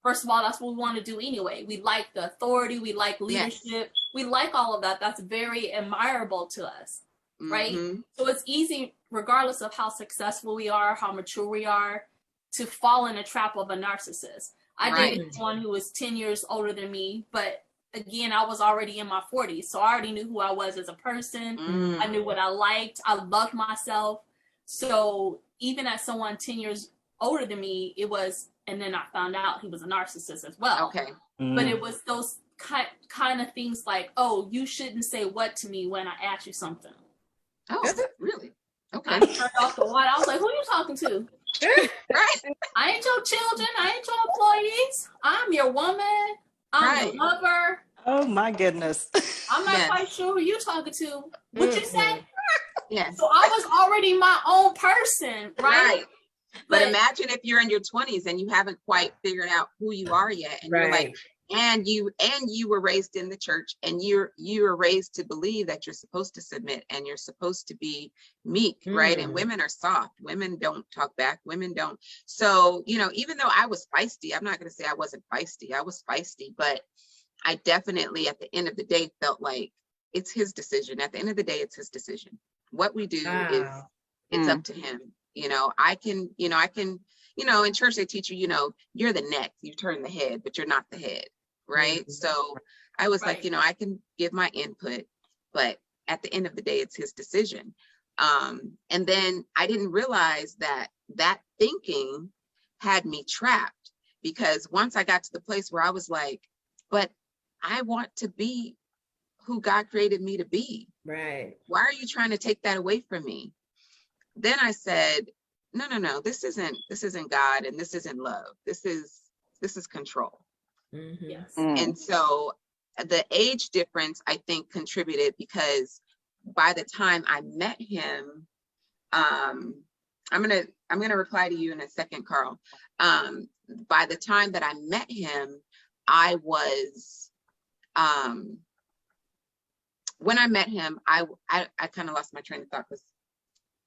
First of all, that's what we want to do anyway. We like the authority. We like leadership. Yes. We like all of that. That's very admirable to us, right? Mm-hmm. So it's easy, regardless of how successful we are, how mature we are, to fall in a trap of a narcissist. I dated someone who was 10 years older than me, but again, I was already in my 40s. So I already knew who I was as a person. Mm. I knew what I liked. I loved myself. So even as someone 10 years older than me, it was, and then I found out he was a narcissist as well. Okay. Mm. But it was those kind of things like, oh, you shouldn't say what to me when I ask you something. Oh, really? Okay. I turned off the water. I was like, who are you talking to? Right. I ain't your children. I ain't your employees. I'm your woman. I'm your lover. Oh my goodness. I'm not quite sure who you're talking to. What you say? Yes. So I was already my own person, right? But imagine if you're in your 20s and you haven't quite figured out who you are yet, and you're like, and you were raised in the church, and you were raised to believe that you're supposed to submit and you're supposed to be meek, right? And women are soft. Women don't talk back. Women don't. So, you know, even though I was feisty, I'm not going to say I wasn't feisty. I was feisty, but I definitely, at the end of the day, felt like it's his decision. At the end of the day, it's his decision. What we do is it's up to him. You know, I can, in church they teach you, you know, you're the neck, you turn the head, but you're not the head, right? Mm-hmm. So I was like, you know, I can give my input, but at the end of the day, it's his decision. And then I didn't realize that thinking had me trapped, because once I got to the place where I was like, but I want to be who God created me to be. Right. Why are you trying to take that away from me? Then I said, no, this isn't God, and this isn't love. This is control. Mm-hmm. Yes. And so the age difference, I think, contributed, because by the time I met him, I'm gonna reply to you in a second, Carl. By the time that I met him, I was when I met him, I kind of lost my train of thought because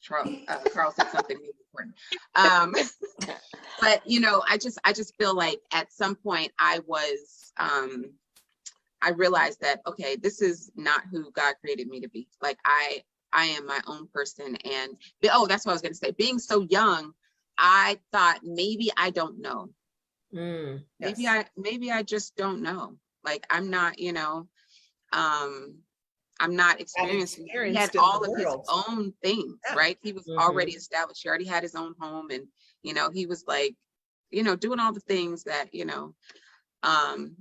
Carl said something really important. But you know, I just feel like at some point I realized that, okay, this is not who God created me to be. Like I am my own person. And that's what I was going to say. Being so young, I thought maybe I don't know. Yes. Maybe I just don't know. Like I'm not, you know, I'm not experienced. He had all of his own things, right? He was already established. He already had his own home, and you know, he was like, you know, doing all the things that, you know,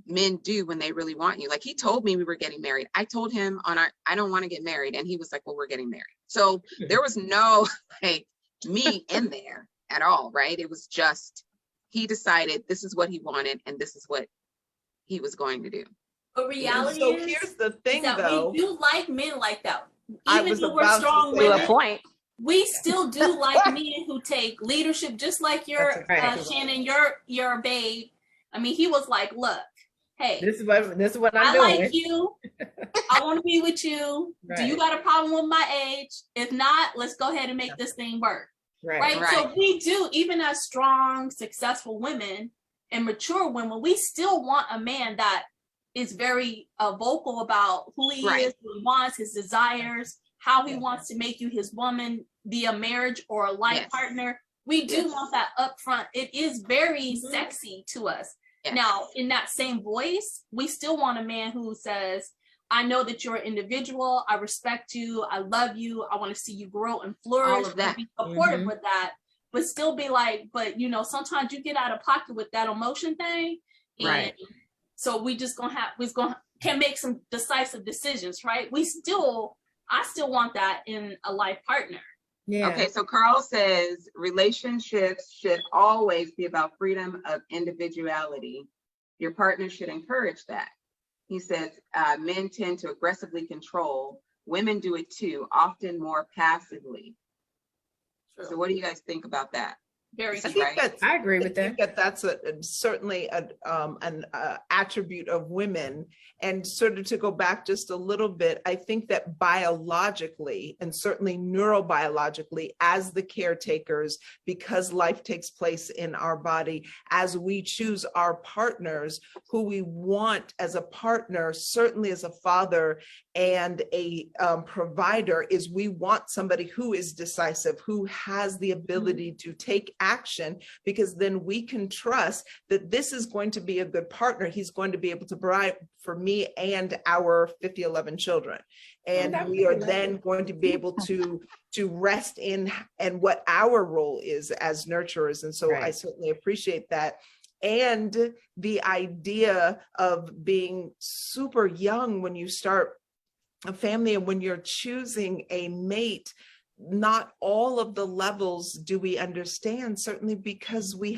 men do when they really want you. Like he told me we were getting married. I told him I don't want to get married, and he was like, well, we're getting married. So there was no like me in there at all, right? It was just he decided this is what he wanted, and this is what he was going to do. But reality so is, here's the thing, that though. We do like men like that. Even though we're strong women, to a point. We still do like men who take leadership, just like your Shannon, your babe. I mean, he was like, look, hey, this is what I'm doing. I like you. I want to be with you. Right. Do you got a problem with my age? If not, let's go ahead and make this thing work. Right. So we do, even as strong, successful women and mature women, we still want a man that is very vocal about who he is, what he wants, his desires, how he wants to make you his woman, via marriage or a life partner. We do want that upfront. It is very sexy to us. Yes. Now, in that same voice, we still want a man who says, I know that you're an individual. I respect you. I love you. I want to see you grow and flourish. All of that. And be supportive with that, but still be like, but you know, sometimes you get out of pocket with that emotion thing. And so we just can make some decisive decisions, right? I still want that in a life partner. Yeah. Okay, so Carl says relationships should always be about freedom of individuality. Your partner should encourage that. He says men tend to aggressively control. Women do it too, often more passively. True. So what do you guys think about that? Very I true. think that's, I agree with that. That's certainly an attribute of women. And sort of to go back just a little bit, I think that biologically and certainly neurobiologically, as the caretakers, because life takes place in our body, as we choose our partners, who we want as a partner, certainly as a father and a provider, is we want somebody who is decisive, who has the ability to take action, because then we can trust that this is going to be a good partner. He's going to be able to provide for me and our 11 children. And we are then going to be able to rest in and what our role is as nurturers. And so I certainly appreciate that. And the idea of being super young when you start a family and when you're choosing a mate, not all of the levels do we understand, certainly because we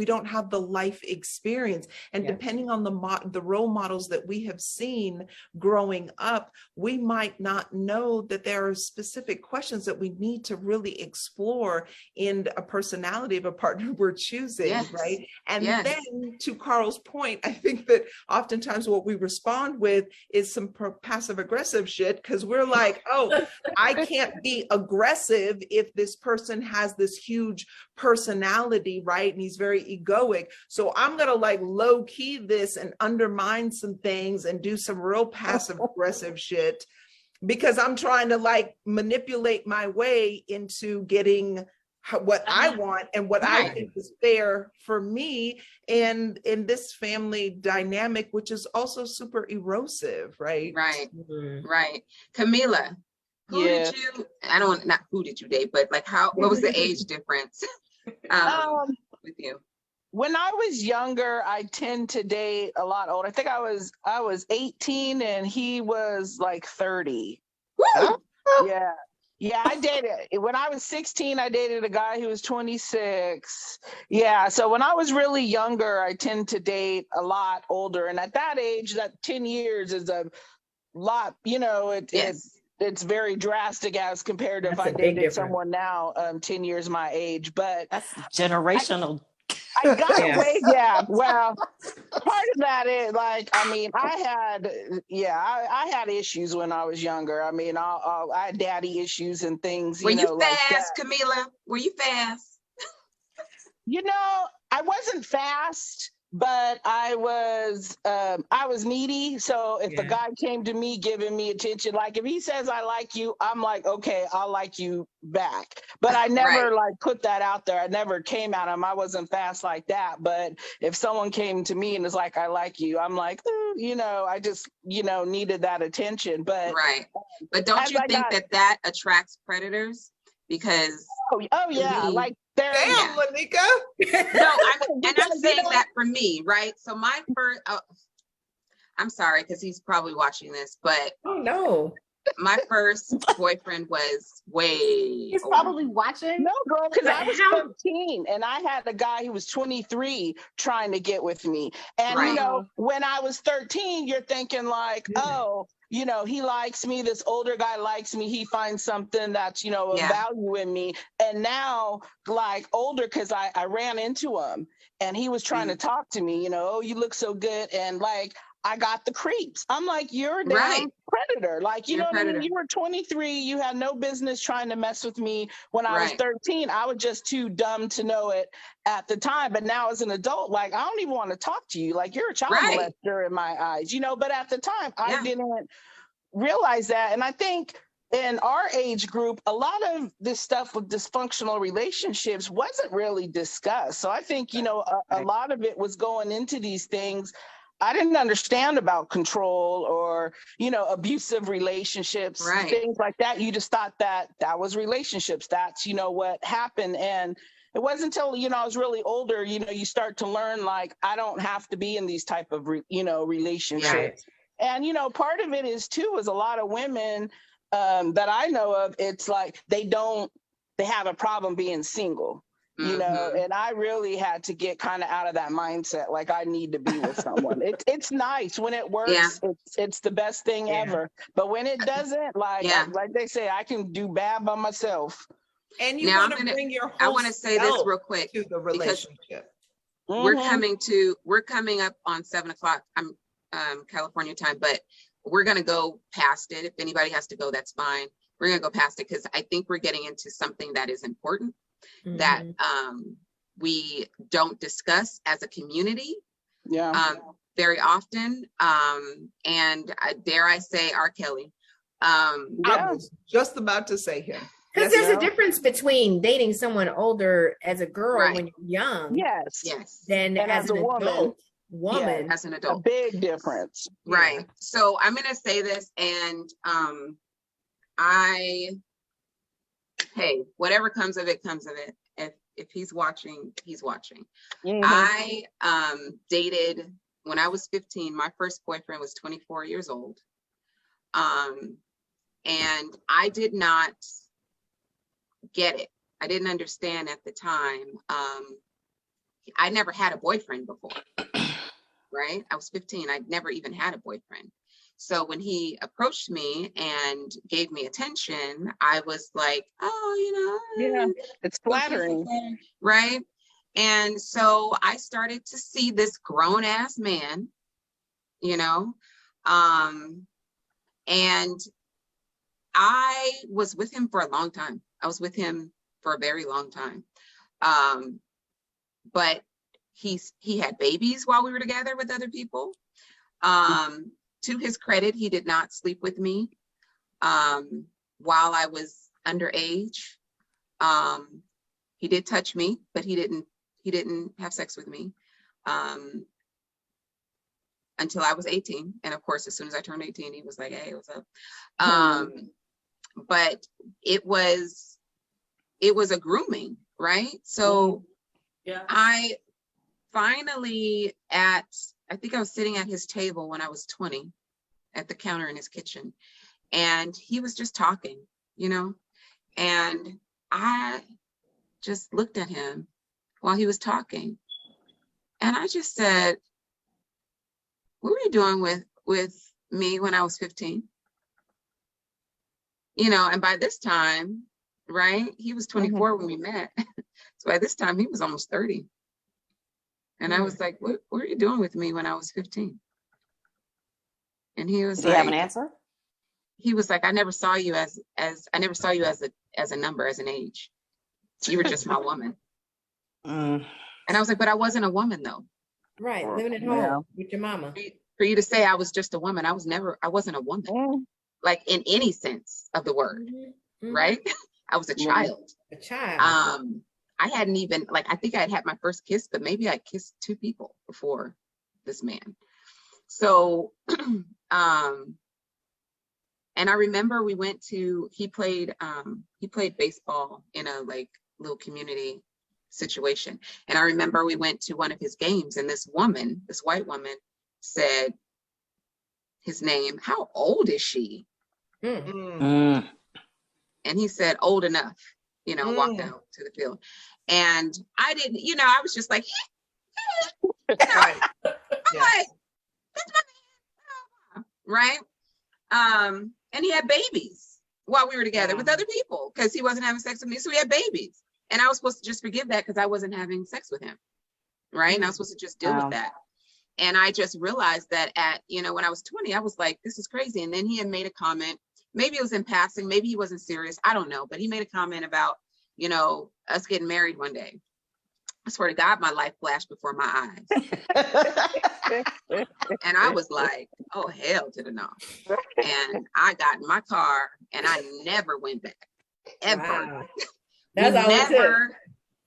don't have the life experience. And depending on the role models that we have seen growing up, we might not know that there are specific questions that we need to really explore in a personality of a partner we're choosing, right? And then to Carl's point, I think that oftentimes what we respond with is some passive aggressive shit, because we're like, oh, I can't be aggressive if this person has this huge personality, right? And he's very egoic. So I'm going to like low key this and undermine some things and do some real passive aggressive shit, because I'm trying to like manipulate my way into getting what I want and what I think is fair for me. And in this family dynamic, which is also super erosive, right? Right. Kamilah, who did you date, but like what was the age difference with you? When I was younger, I tend to date a lot older. I think I was 18 and he was like 30. Woo! Yeah, I dated. When I was 16, I dated a guy who was 26. Yeah, so when I was really younger, I tend to date a lot older. And at that age, that 10 years is a lot, it's very drastic as compared to if I dated someone now 10 years my age. But that's generational. I got away. Well, part of that is like, I mean, I had issues when I was younger. I mean, I had daddy issues and things. Were you like fast, Kamilah? Were you fast? I wasn't fast, but I was needy. So if the guy came to me giving me attention, like if he says I like you, I'm like, okay, I'll like you back. But I never like put that out there. I never came at him. I wasn't fast like that. But if someone came to me and is like, I like you, I'm like, I just, needed that attention. But but don't you think that attracts predators? Because like damn, Lainika. No, I'm saying that for me, right? So my first, I'm sorry because he's probably watching this, but oh no, my first boyfriend was way. He's probably watching. No, girl, because I was 13 and I had a guy who was 23 trying to get with me, and when I was 13, you're thinking like, oh. He likes me, this older guy likes me, he finds something that's, of value in me. And now, like, older, because I ran into him and he was trying to talk to me, oh, you look so good. And, like, I got the creeps. I'm like, you're a damn predator. Like, you know what I mean? You were 23, you had no business trying to mess with me. When I was 13, I was just too dumb to know it at the time. But now as an adult, like, I don't even want to talk to you. Like, you're a child molester in my eyes, but at the time, I didn't realize that. And I think in our age group, a lot of this stuff with dysfunctional relationships wasn't really discussed. So I think, a lot of it was going into these things. I didn't understand about control or, abusive relationships, things like that. You just thought that was relationships. That's, what happened. And it wasn't until, I was really older, you start to learn, like, I don't have to be in these type of, relationships. Right. And, part of it is too, is a lot of women that I know of, it's like, they have a problem being single. And I really had to get kind of out of that mindset. Like, I need to be with someone. It's nice when it works. It's the best thing ever. But when it doesn't, like they say, I can do bad by myself. And you Now want to bring your whole I want to say this real quick to the relationship. we're coming up on 7:00. I'm California time, but we're going to go past it. If anybody has to go, that's fine. We're going to go past it because I think we're getting into something that is important that we don't discuss as a community very often. And dare I say R. Kelly. I was just about to say him. Because there's a difference between dating someone older as a girl when you're young, than as an adult woman. As an adult, a big difference, right? So I'm gonna say this, and hey, whatever comes of it, comes of it. If he's watching, he's watching. I dated when I was 15. My first boyfriend was 24 years old, and I did not get it. I didn't understand at the time. I never had a boyfriend before, right? I was 15. I'd never even had a boyfriend. So when he approached me and gave me attention, I was like, oh, it's flattering, right? And so I started to see this grown ass man, and I was with him for a long time. I was with him for a very long time. But he had babies while we were together with other people. To his credit, he did not sleep with me while I was underage. He did touch me, but he didn't have sex with me until I was 18. And of course, as soon as I turned 18, he was like, hey, what's up? But it was a grooming, right? So I finally I think I was sitting at his table when I was 20 at the counter in his kitchen, and he was just talking, and I just looked at him while he was talking, and I just said, what were you doing with me when I was 15? And by this time, right, he was 24 when we met. So by this time he was almost 30. And I was like, what were you doing with me when I was 15? And he was like, do you have an answer? He was like, I never saw you as a number, as an age. You were just my woman. And I was like, but I wasn't a woman though. Right, living at home with your mama. For you to say I was just a woman, I wasn't a woman. Like in any sense of the word, right? I was a child. A child. I hadn't even, I think I had my first kiss, but maybe I kissed 2 people before this man. So, and I remember we went to, he played baseball in a little community situation. And I remember we went to one of his games, and this white woman said his name. How old is she? And he said, old enough, walked out to the field. And I didn't, I was just like, I'm like, that's my man. Right. And he had babies while we were together with other people because he wasn't having sex with me. So he had babies. And I was supposed to just forgive that because I wasn't having sex with him. Right. And I was supposed to just deal with that. And I just realized that when I was 20, I was like, this is crazy. And then he had made a comment. Maybe it was in passing. Maybe he wasn't serious. I don't know. But he made a comment about, us getting married one day. I swear to God, my life flashed before my eyes. And I was like, oh, hell to the no. And I got in my car and I never went back. Ever. Wow. That's all never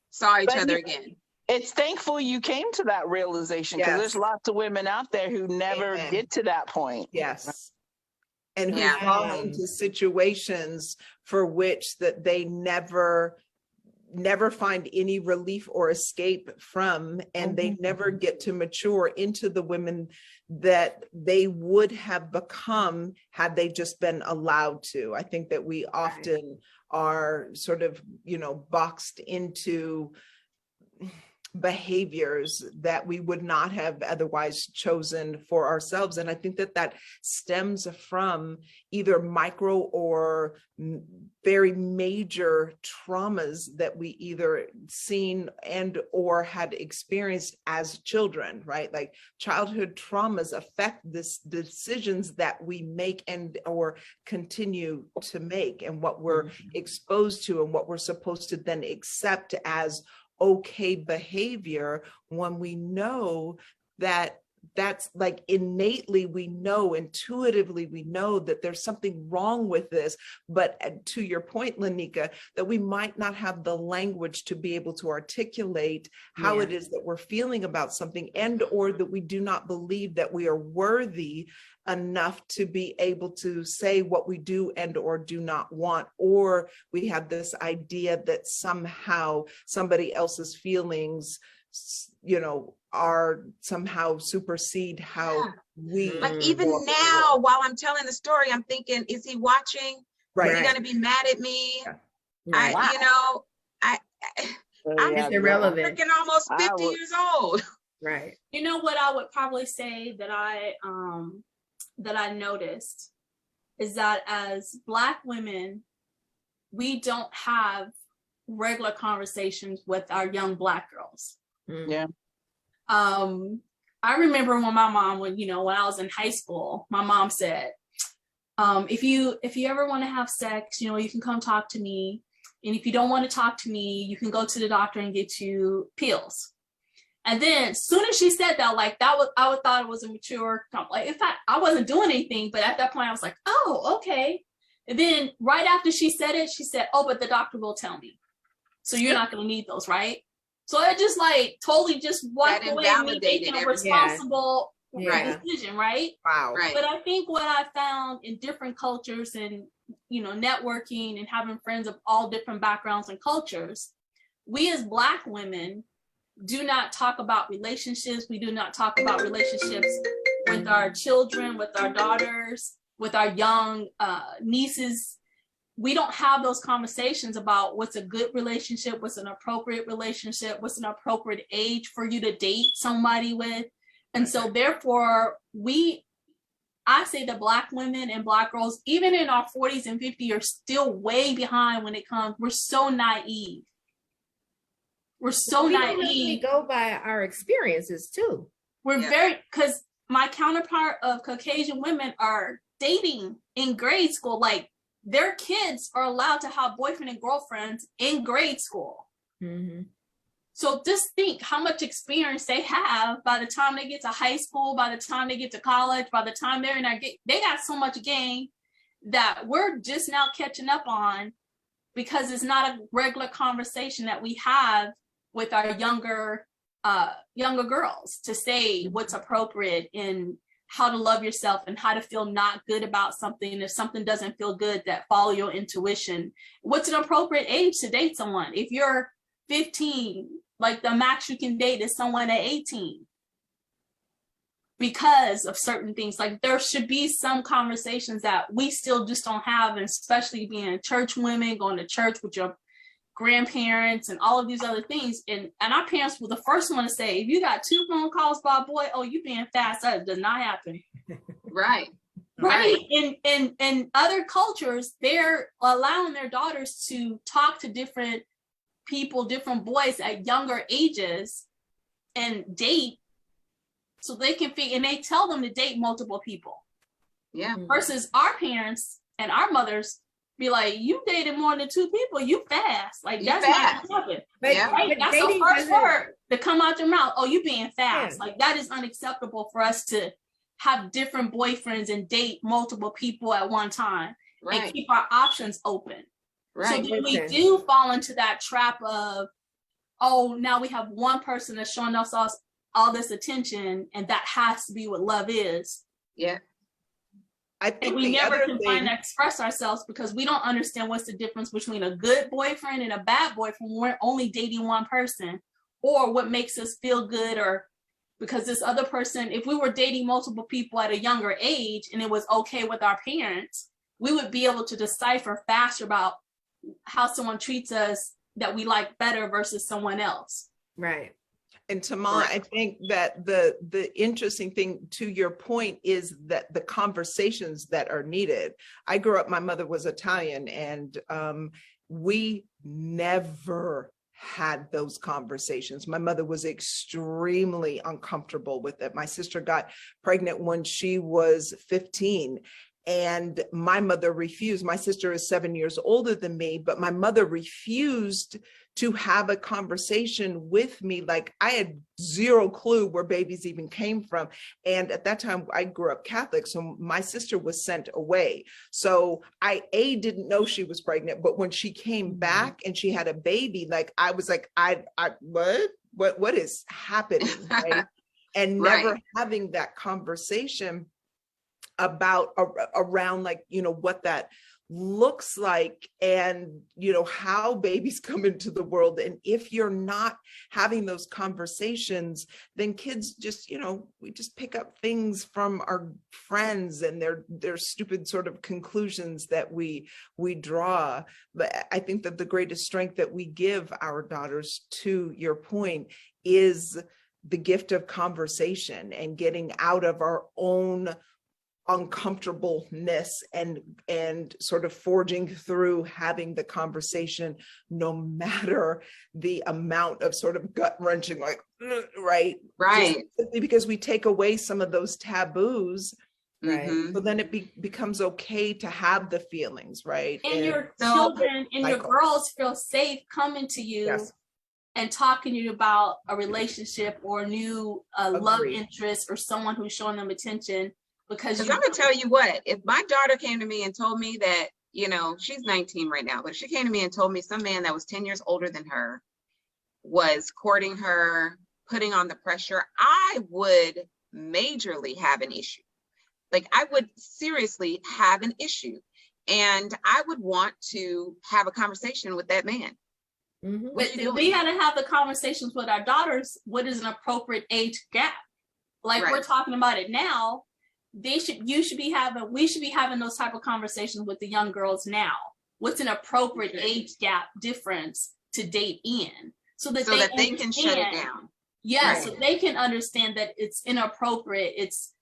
saw each other again. It's thankful you came to that realization because there's lots of women out there who never get to that point. Yes. And who fall into situations for which that they never find any relief or escape from, and they never get to mature into the women that they would have become had they just been allowed to. I think that we often are sort of, boxed into behaviors that we would not have otherwise chosen for ourselves. And I think that that stems from either micro or very major traumas that we either seen and or had experienced as children, right? Like childhood traumas affect the decisions that we make and or continue to make, and what we're exposed to and what we're supposed to then accept as okay behavior, when we know that that's like innately, we know, intuitively, we know that there's something wrong with this. But to your point, Lainika, that we might not have the language to be able to articulate how it is that we're feeling about something, and or that we do not believe that we are worthy enough to be able to say what we do and or do not want, or we have this idea that somehow somebody else's feelings, you know, are somehow supersede how we like even now while I'm telling the story, I'm thinking, is he watching? Right. Is he gonna be mad at me? Right. I'm It's irrelevant. freaking almost 50 years old. Right. You know what I would probably say that I noticed is that as Black women, we don't have regular conversations with our young Black girls. Yeah. I remember when my mom, when I was in high school, my mom said, if you ever want to have sex, you can come talk to me. And if you don't want to talk to me, you can go to the doctor and get you pills. And then as soon as she said that, like I would thought it was a mature, like in fact, I wasn't doing anything, but at that point I was like, oh, okay. And then right after she said it, she said, oh, but the doctor will tell me. So you're not going to need those, right? So it just like totally just wiped away me making a responsible decision, right? Wow. Right. But I think what I found in different cultures and, networking and having friends of all different backgrounds and cultures, we as Black women do not talk about relationships. We do not talk about relationships with our children, with our daughters, with our young nieces. We don't have those conversations about what's a good relationship, what's an appropriate relationship, what's an appropriate age for you to date somebody with. And so therefore, I say that Black women and Black girls, even in our 40s and 50s, are still way behind when it comes. We're so naive. We're so naive. We go by our experiences too. We're because my counterpart of Caucasian women are dating in grade school. Like their kids are allowed to have boyfriend and girlfriends in grade school. Mm-hmm. So just think how much experience they have by the time they get to high school, by the time they get to college, by the time they're in they got so much game that we're just now catching up on, because it's not a regular conversation that we have with our younger girls to say what's appropriate in how to love yourself and how to feel not good about something. If something doesn't feel good, that follow your intuition. What's an appropriate age to date someone? If you're 15, like the max you can date is someone at 18 because of certain things. Like there should be some conversations that we still just don't have, and especially being church women, going to church with your grandparents and all of these other things. And our parents were the first one to say, if you got 2 phone calls by a boy, oh, you being fast. That does not happen. Right. Right. In other cultures, they're allowing their daughters to talk to different people, different boys at younger ages and date, so they can figure, and they tell them to date multiple people. Yeah. Versus our parents and our mothers be like, you dated more than 2 people, you fast. Like that's not gonna happen. Right? That's the first word to come out your mouth. Oh, you being fast. Yeah. Like that is unacceptable for us to have different boyfriends and date multiple people at one time and keep our options open. Right. So then we do fall into that trap of, oh, now we have one person that's showing us all this attention, and that has to be what love is. Yeah. I think and we never can find to express ourselves because we don't understand what's the difference between a good boyfriend and a bad boyfriend when we're only dating one person, or what makes us feel good, or because this other person, if we were dating multiple people at a younger age and it was okay with our parents, we would be able to decipher faster about how someone treats us that we like better versus someone else. Right. And Tamala, I think that the interesting thing to your point is that the conversations that are needed. I grew up, my mother was Italian, and we never had those conversations. My mother was extremely uncomfortable with it. My sister got pregnant when she was 15. And my mother refused. My sister is 7 years older than me, but my mother refused to have a conversation with me. Like, I had zero clue where babies even came from. And at that time, I grew up Catholic, so my sister was sent away. So I didn't know she was pregnant, but when she came back and she had a baby, like, I was like, what is happening? Right? And never having that conversation about around, like, what that looks like, and how babies come into the world. And if you're not having those conversations, then kids just, we just pick up things from our friends and their stupid sort of conclusions that we draw. But I think that the greatest strength that we give our daughters, to your point, is the gift of conversation and getting out of our own uncomfortableness and sort of forging through, having the conversation, no matter the amount of sort of gut wrenching, like, right. Just simply because we take away some of those taboos. Right. So then it becomes okay to have the feelings, right? And your children and your girls feel safe coming to you and talking to you about a relationship or a new love interest or someone who's showing them attention. Because I'm gonna tell you what, if my daughter came to me and told me that, she's 19 right now, but if she came to me and told me some man that was 10 years older than her was courting her, putting on the pressure, I would majorly have an issue. Like, I would seriously have an issue, and I would want to have a conversation with that man. But we got to have the conversations with our daughters. What is an appropriate age gap? Like, we're talking about it now. We should be having those type of conversations with the young girls now. What's an appropriate age gap difference to date in, so that they can shut it down. So they can understand that it's inappropriate. It's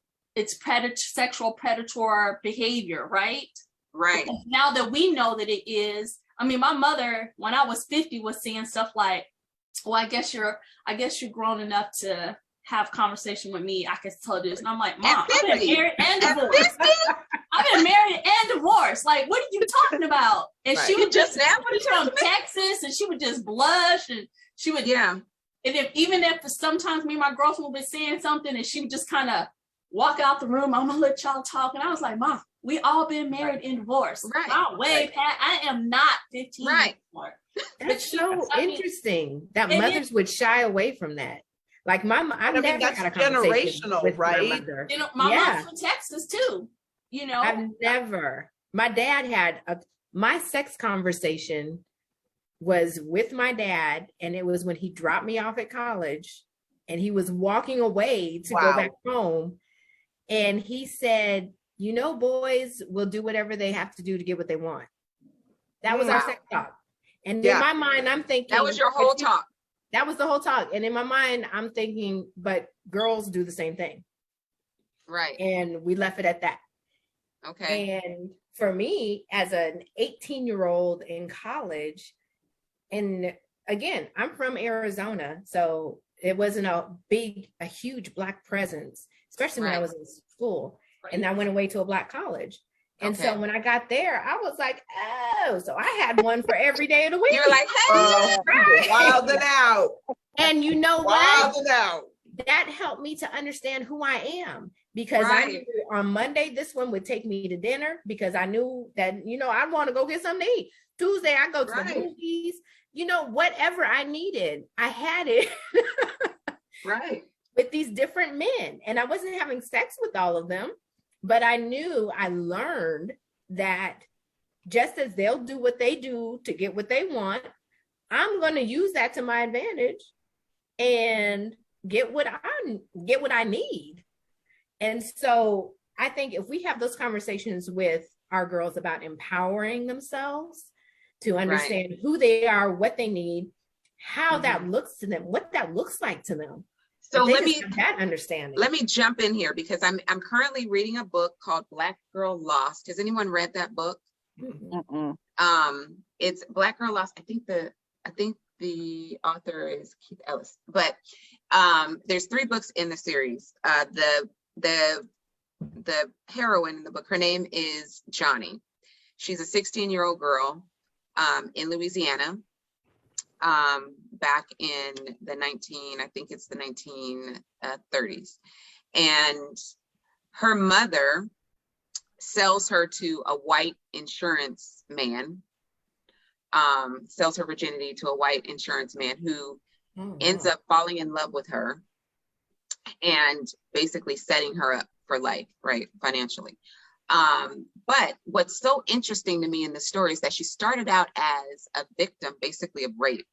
sexual predator behavior, right? Because now that we know that it is. I mean, my mother, when I was 50, was saying stuff like, "Well, I guess you're grown enough to have conversation with me. I can tell this." And I'm like, "Mom, I've been married and divorced. I've been married and divorced. Like, what are you talking about?" And she would just from Texas, and she would just blush, and she would And if sometimes me and my girlfriend would be saying something, and she would just kind of walk out the room. "I'm gonna let y'all talk." And I was like, "Mom, we all been married and divorced. I'm way past. I am not 15 anymore." That's so interesting that mothers would shy away from that. Like, my mom, I've never had a conversation with my mother. My mom's from Texas too. I've never. My dad had my sex conversation was with my dad, and it was when he dropped me off at college, and he was walking away to go back home, and he said, "Boys will do whatever they have to do to get what they want." That was our sex talk, and in my mind, I'm thinking that was your whole talk. That was the whole talk. And in my mind, I'm thinking, but girls do the same thing. Right. And we left it at that. Okay. And for me, as an 18-year-old in college, and again, I'm from Arizona, so it wasn't a huge Black presence, especially when I was in school. And I went away to a Black college. And so when I got there, I was like, "Oh," so I had one for every day of the week. You're like, "Hey, wilding out." And you know what? Wilding out. That helped me to understand who I am, because I knew on Monday, this one would take me to dinner, because I knew that, I'd want to go get something to eat. Tuesday, I go to the movies, whatever I needed, I had it. With these different men. And I wasn't having sex with all of them. But I learned that just as they'll do what they do to get what they want, I'm going to use that to my advantage and get what I need. And so I think if we have those conversations with our girls about empowering themselves to understand who they are, what they need, how that looks to them, what that looks like to them. So let me that understanding. Let me jump in here because I'm currently reading a book called Black Girl Lost. Has anyone read that book? It's Black Girl Lost. I think the author is Keith Ellis, but there's 3 books in the series. The heroine in the book, her name is Johnny. She's a 16-year-old girl in Louisiana back in the 1930s. And her mother sells her to a white insurance man, sells her virginity to a white insurance man who ends up falling in love with her and basically setting her up for life, right, financially. But what's so interesting to me in the story is that she started out as a victim, basically, of rape.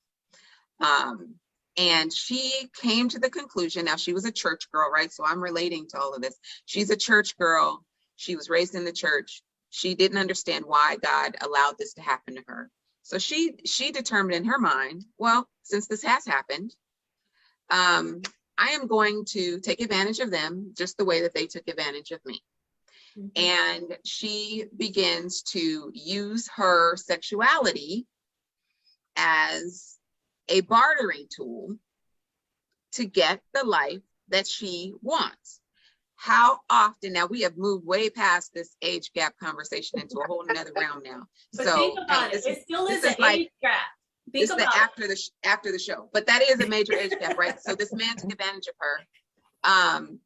And she came to the conclusion, now she was a church girl, right? So I'm relating to all of this. She's a church girl. She was raised in the church. She didn't understand why God allowed this to happen to her. So she determined in her mind, well, since this has happened, I am going to take advantage of them just the way that they took advantage of me. And she begins to use her sexuality as a bartering tool to get the life that she wants. How often, now we have moved way past this age gap conversation into a whole nother realm now. But so think about it. It still is an age gap. Think about after the show, but that is a major age gap, right? So this man took advantage of her.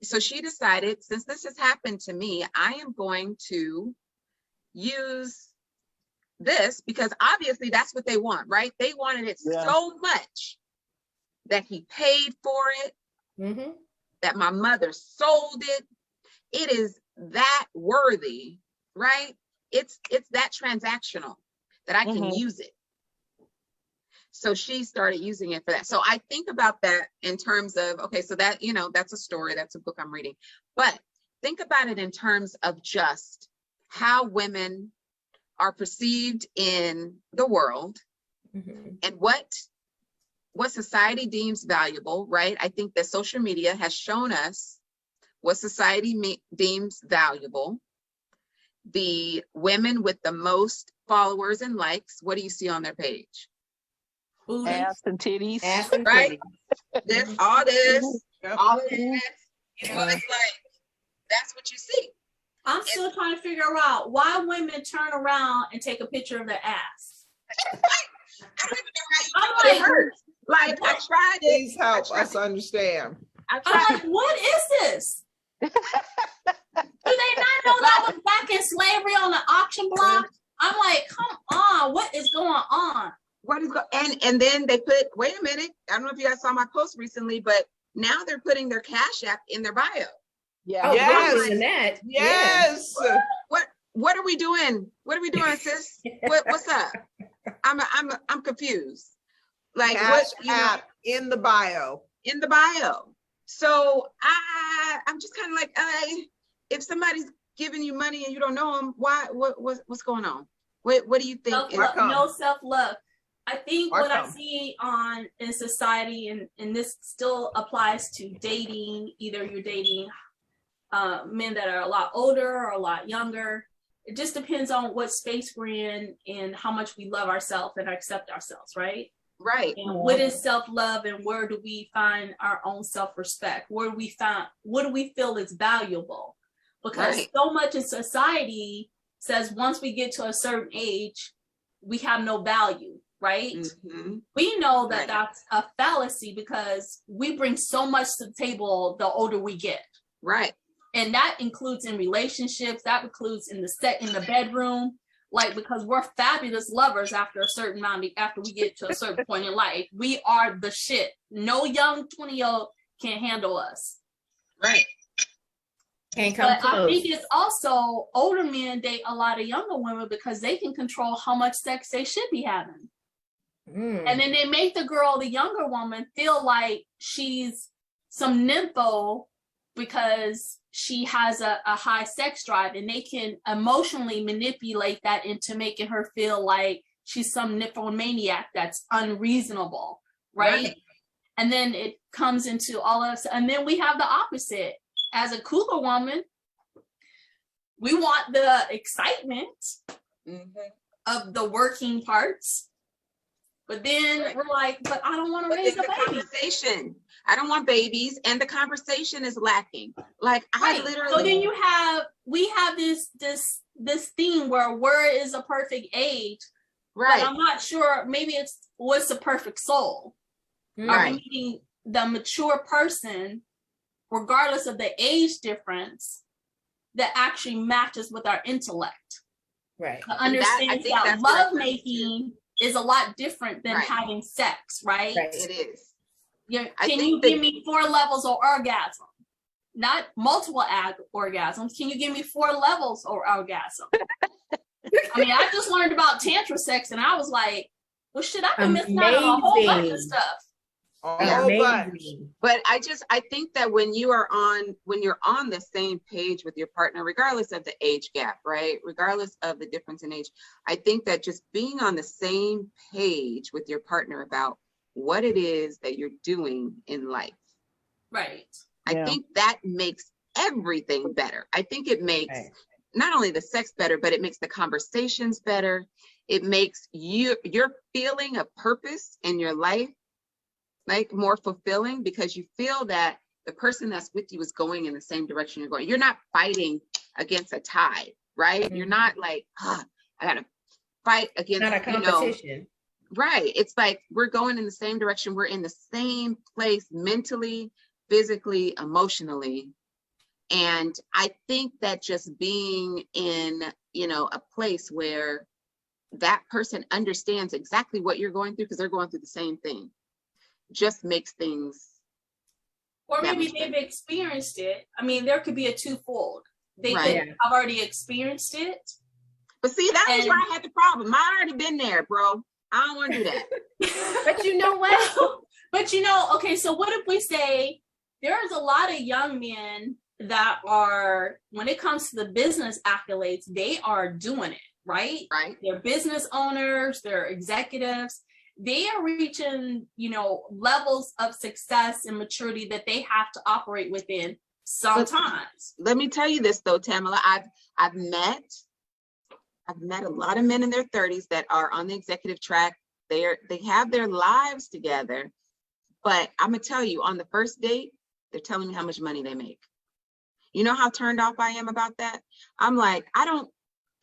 So she decided, since this has happened to me, I am going to use this because obviously that's what they want, right? They wanted it so much that he paid for it, that my mother sold it. It is that worthy, right? It's that transactional that I can use it. So she started using it for that. So I think about that in terms of, okay, so that, that's a story, that's a book I'm reading. But think about it in terms of just how women are perceived in the world and what society deems valuable, right? I think that social media has shown us what society deems valuable. The women with the most followers and likes, what do you see on their page? Ass and titties. Right? All of this. It's like, that's what you see. I'm still trying to figure out why women turn around and take a picture of their ass. I don't even know how you Like, I tried it. Please help us understand. I'm like, what is this? Do they not know that was back in slavery on the auction block? I'm like, come on, what is going on? What is and then they put, wait a minute, I don't know if you guys saw my post recently, but now they're putting their Cash App in their bio. Yeah. Yes. Lynette. Yes. What are we doing? What are we doing, sis? What's up? I'm confused. Like, Cash App in the bio. In the bio. So I'm just kind of like, if somebody's giving you money and you don't know them, what's going on? What do you think? No self-love. I think what I see in society, and this still applies to dating, either you're dating men that are a lot older or a lot younger. It just depends on what space we're in and how much we love ourselves and accept ourselves, right? Right. And what is self-love, and where do we find our own self-respect? What do we feel is valuable? Because so much in society says once we get to a certain age, we have no value, right? We know that that's a fallacy because we bring so much to the table the older we get. Right. And that includes in relationships, that includes in the bedroom, like, because we're fabulous lovers after we get to a certain point in life. We are the shit. No young 20-year-old can handle us. Right. Can't come close. I think it's also older men date a lot of younger women because they can control how much sex they should be having. And then they make the younger woman, feel like she's some nympho because she has a high sex drive, and they can emotionally manipulate that into making her feel like she's some nymphomaniac that's unreasonable, right? And then it comes into all of us. And then we have the opposite. As a cougar woman, we want the excitement of the working parts. But then we're like, but I don't want to raise a baby. Conversation. I don't want babies. And the conversation is lacking. Like I literally. So then we have this theme where is a perfect age. Right. But I'm not sure. Maybe what's the perfect soul? Are we meeting the mature person, regardless of the age difference, that actually matches with our intellect? Right. Understands that lovemaking is a lot different than having sex, right? It is. Can you give me 4 levels of orgasm? Not multiple orgasms. Can you give me 4 levels of orgasm? I mean, I just learned about tantra sex and I was like, well, shit, I've been missing out on a whole bunch of stuff. But I think that when you're on the same page with your partner, regardless of the age gap, right? Regardless of the difference in age, I think that just being on the same page with your partner about what it is that you're doing in life. Right. I think that makes everything better. I think it makes not only the sex better, but it makes the conversations better. It makes your feeling of purpose in your life like more fulfilling, because you feel that the person that's with you is going in the same direction you're going. You're not fighting against a tide, right? You're not like, I gotta fight against, not a competition. Right. It's like we're going in the same direction. We're in the same place mentally, physically, emotionally. And I think that just being in, a place where that person understands exactly what you're going through, because they're going through the same thing, just makes things. Or maybe they've experienced it. I mean, there could be a twofold. They could have already experienced it. But see, that was where I had the problem. I already been there, bro. I don't want to do that. But you know what? Okay, so what if we say there's a lot of young men that are, when it comes to the business accolades, they are doing it, right? Right. They're business owners, they're executives. They are reaching, levels of success and maturity that they have to operate within sometimes. Let me tell you this though, Tamala. I've met a lot of men in their 30s that are on the executive track. They have their lives together, but I'm gonna tell you, on the first date, they're telling me how much money they make. You know how turned off I am about that? I'm like, I don't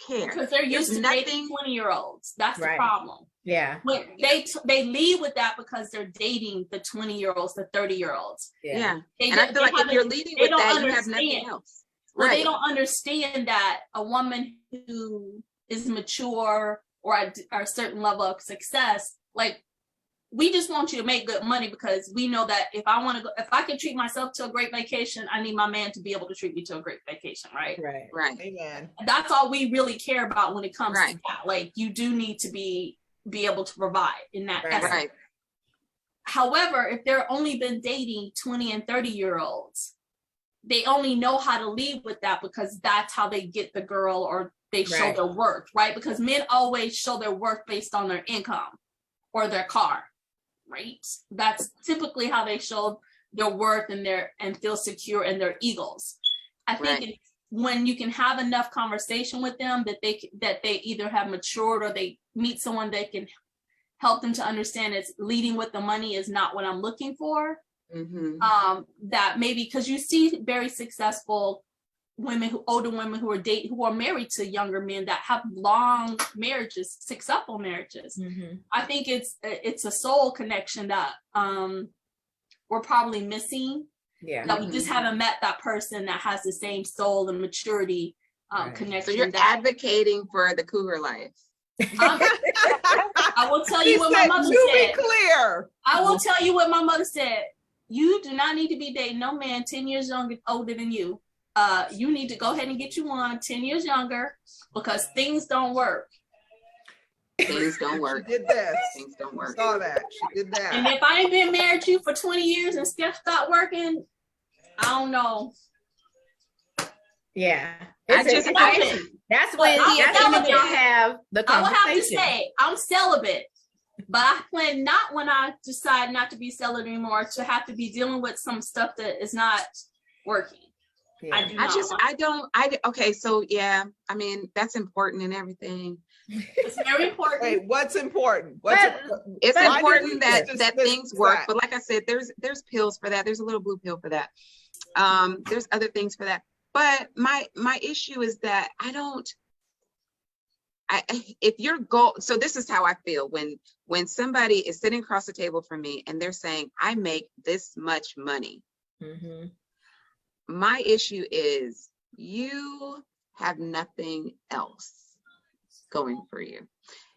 care. Because they're used to dating 20-year-olds. That's the problem. Yeah. When they lead with that because they're dating the 20-year-olds, the 30-year-olds. Yeah. And I feel like if you're leading with that, you have nothing else. Well, they don't understand that a woman who is mature or at a certain level of success, like, we just want you to make good money, because we know that if I can treat myself to a great vacation, I need my man to be able to treat me to a great vacation, right? Right. Amen. And that's all we really care about when it comes to that. Like, you do need to be able to provide in that essence. Right. However, if they're only been dating 20 and 30-year-olds, they only know how to lead with that because that's how they get the girl, or they show their worth, right? Because men always show their worth based on their income or their car, right? That's typically how they show their worth and feel secure in their egos. I think when you can have enough conversation with them that they either have matured, or they meet someone that can help them to understand it's leading with the money is not what I'm looking for. Mm-hmm. That maybe, because you see very successful older women who are married to younger men that have long marriages, successful marriages. Mm-hmm. I think it's a soul connection that we're probably missing. Yeah. That we just haven't met that person that has the same soul and maturity connection. So you're advocating for the cougar life. I will tell you what my mother said. To be clear. I will tell you what my mother said. You do not need to be dating no man 10 years older than you. You need to go ahead and get you one 10 years younger, because things don't work. Things don't work. She did this. Things don't work. I saw that. She did that. And if I ain't been married to you for 20 years and stuff stopped working, I don't know. Yeah. That's when y'all have the conversation. I will have to say, I'm celibate. But I plan not, when I decide not to be celibate anymore, to have to be dealing with some stuff that is not working. Yeah. I do not. Okay, so yeah, I mean, that's important and everything. It's very important. Wait, what's important? It's Why important did you that dismiss things work, that? but like I said, there's pills for that. There's a little blue pill for that. There's other things for that. But my issue is that if your goal, so this is how I feel when somebody is sitting across the table from me and they're saying, I make this much money. Mm-hmm. My issue is you have nothing else going for you.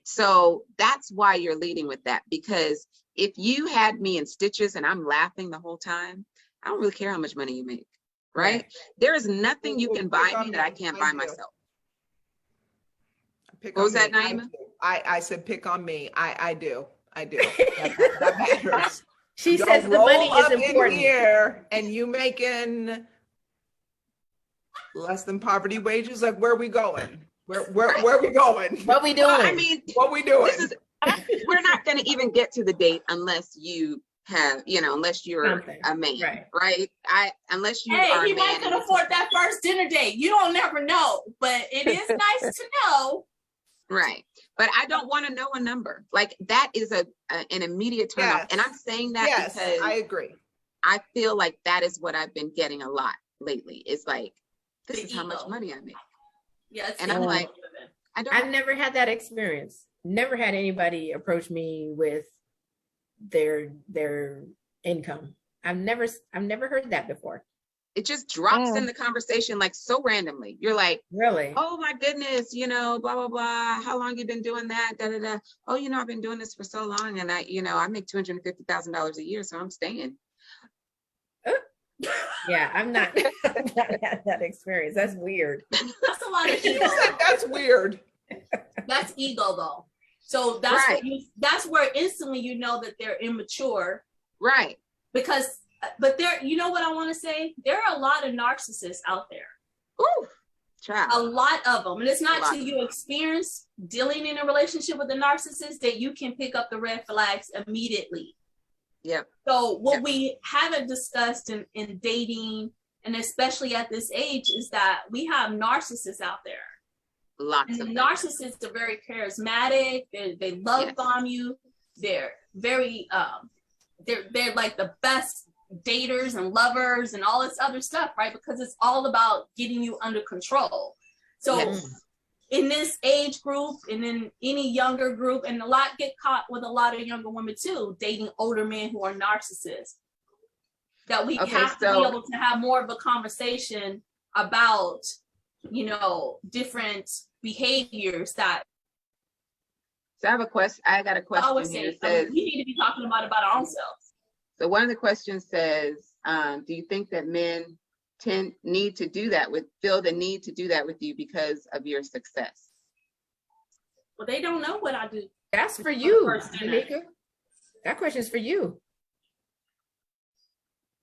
So that's why you're leading with that, because if you had me in stitches and I'm laughing the whole time, I don't really care how much money you make, right? There is nothing you can buy me that I can't buy myself. What was that, Naeema? I said pick on me. I do. That matters. She says the money is important. In here and you making less than poverty wages. Like, where are we going? Where are we going? What we doing? Well, I mean, what we doing? We're not going to even get to the date unless you have, unless you're a man, right? Unless you are he a man. might could afford that first dinner date. You don't never know, but it is nice to know. Right. But I don't want to know a number. Like, that is an immediate turn off. And I'm saying that because I agree. I feel like that is what I've been getting a lot lately. It's like, this is how much money I make. Yeah. And I'm like, I've never had that experience. Never had anybody approach me with their income. I've never heard that before. It just drops in the conversation like so randomly. You're like, really? Oh my goodness, blah, blah, blah. How long you been doing that? Da, da, da. Oh, I've been doing this for so long, and I make $250,000 a year, so I'm staying. Yeah, I'm not had that experience. That's weird. That's a lot of ego. That's weird. That's ego though. So that's where instantly you know that they're immature. Right. But there, you know what I want to say? There are a lot of narcissists out there. Ooh, child. A lot of them. And it's not till you experience dealing in a relationship with a narcissist that you can pick up the red flags immediately. Yep. So what we haven't discussed in dating, and especially at this age, is that we have narcissists out there. Lots of them. Narcissists are very charismatic. They love bomb you. They're very they're like the best daters and lovers and all this other stuff, right? Because it's all about getting you under control. So in this age group and in any younger group, and a lot get caught with a lot of younger women too, dating older men who are narcissists, that we have to be able to have more of a conversation about, different behaviors that. So I have a question. I got a question. I always say, we need to be talking about our own selves. So one of the questions says, do you think that men feel the need to do that with you because of your success? Well, they don't know what I do. That's for you, Lainika. That question is for you.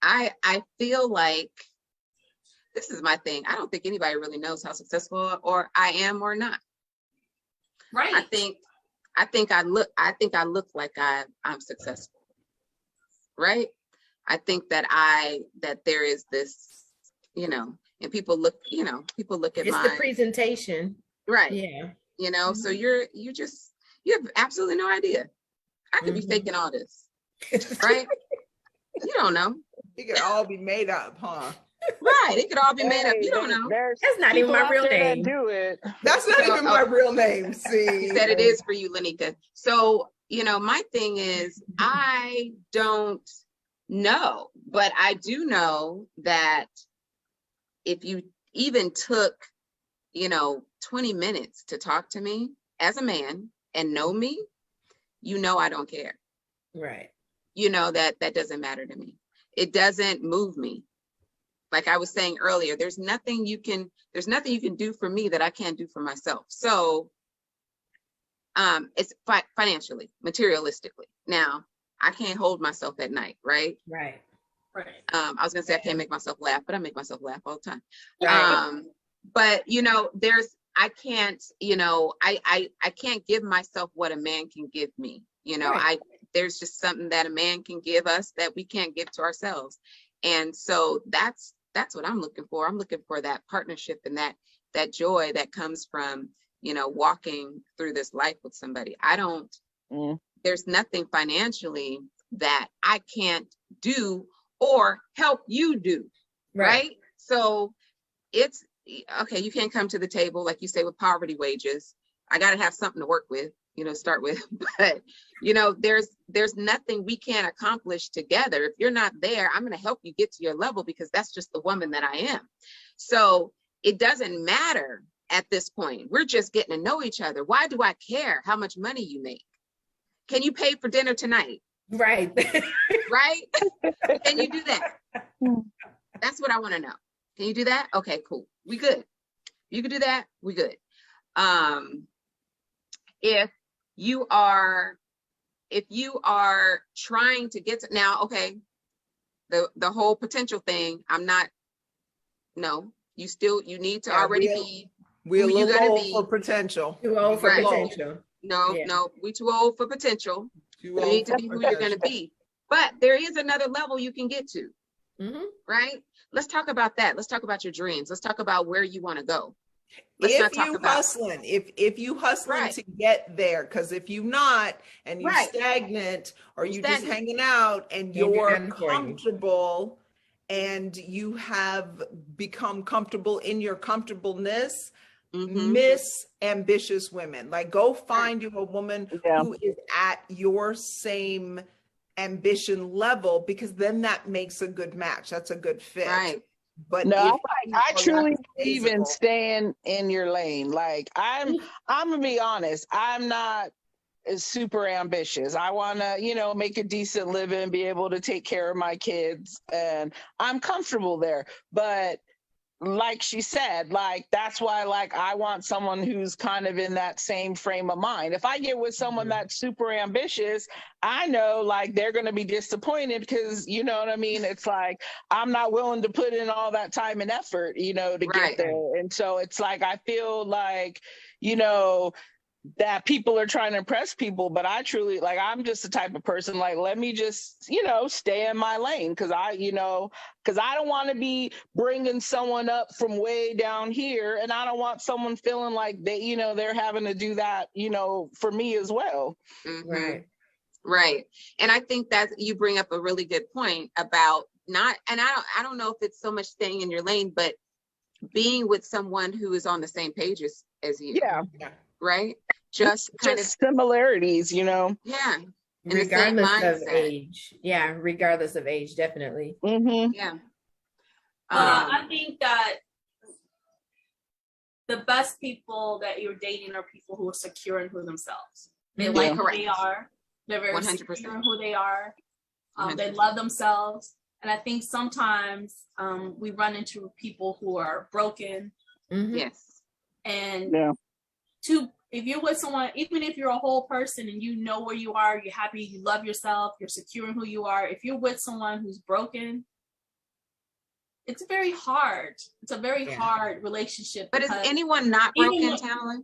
I feel like this is my thing. I don't think anybody really knows how successful or I am or not. Right. I think I look like I'm successful. Right. I think that there is this, and people look at it's the presentation. Right. Yeah. So you have absolutely no idea. I could be faking all this. Right. You don't know. It could all be made up, huh? Right. It could all be made up. You don't know. That's not even my real name. Do it. That's not even my real name. See. He said it is for you, Lainika. So, my thing is, I don't know, but I do know that if you even took, 20 minutes to talk to me as a man and know me, I don't care. Right. That doesn't matter to me. It doesn't move me. Like I was saying earlier, there's nothing you can do for me that I can't do for myself. So it's financially, materialistically. Now, I can't hold myself at night, right? Right. I was gonna say I can't make myself laugh, but I make myself laugh all the time. Right. But I can't give myself what a man can give me. You know, there's just something that a man can give us that we can't give to ourselves. And so that's what I'm looking for. I'm looking for that partnership and that joy that comes from, you know, walking through this life with somebody. There's nothing financially that I can't do or help you do. Right. So it's okay. You can't come to the table, like you say, with poverty wages. I got to have something to work with, you know, start with. But, you know, there's nothing we can't accomplish together. If you're not there, I'm going to help you get to your level because that's just the woman that I am. So it doesn't matter at this point. We're just getting to know each other. Why do I care how much money you make? Can you pay for dinner tonight? Right. Right? Can you do that? That's what I want to know. Can you do that? Okay, cool. We good. You can do that. We good. If you are trying to get to now, okay, the whole potential thing, you need to already be we're a who you little gonna old be. for potential. Too old for potential. No, we too old for potential. You need to be who you're gonna be. But there is another level you can get to. Right? Let's talk about that. Let's talk about your dreams. Let's talk about where you want to go. If you hustling to get there, because if you're not and you're stagnant or you're just hanging out and you're comfortable and you have become comfortable in your comfortableness, miss ambitious women. Like go find you a woman who is at your same ambition level, because then that makes a good match. That's a good fit. Right. But no, I truly believe in staying in your lane. Like I'm gonna be honest, I'm not super ambitious. I want to, you know, make a decent living, be able to take care of my kids, and I'm comfortable there. But like she said, like that's why, like, I want someone who's kind of in that same frame of mind. If I get with someone that's super ambitious, I know like they're going to be disappointed because, you know what I mean? It's like, I'm not willing to put in all that time and effort, you know, to get there. And so it's like, I feel like, you know, that people are trying to impress people, but I truly, like, I'm just the type of person, like, let me just, you know, stay in my lane. Cause I don't want to be bringing someone up from way down here. And I don't want someone feeling like they, you know, they're having to do that, you know, for me as well. Right. And I think that you bring up a really good point about I don't know if it's so much staying in your lane, but being with someone who is on the same page as you. Yeah. Right? Just kind of similarities, you know? Yeah. Regardless of age. Yeah, regardless of age, definitely. Yeah. I think that the best people that you're dating are people who are secure in who themselves. They like who they are. They're very 100%. Secure in who they are. They love themselves. And I think sometimes we run into people who are broken. Yes. And if you're with someone, even if you're a whole person and you know where you are, you're happy, you love yourself, you're secure in who you are. If you're with someone who's broken, it's very hard. It's a very hard relationship. But is anyone not broken, Tamala?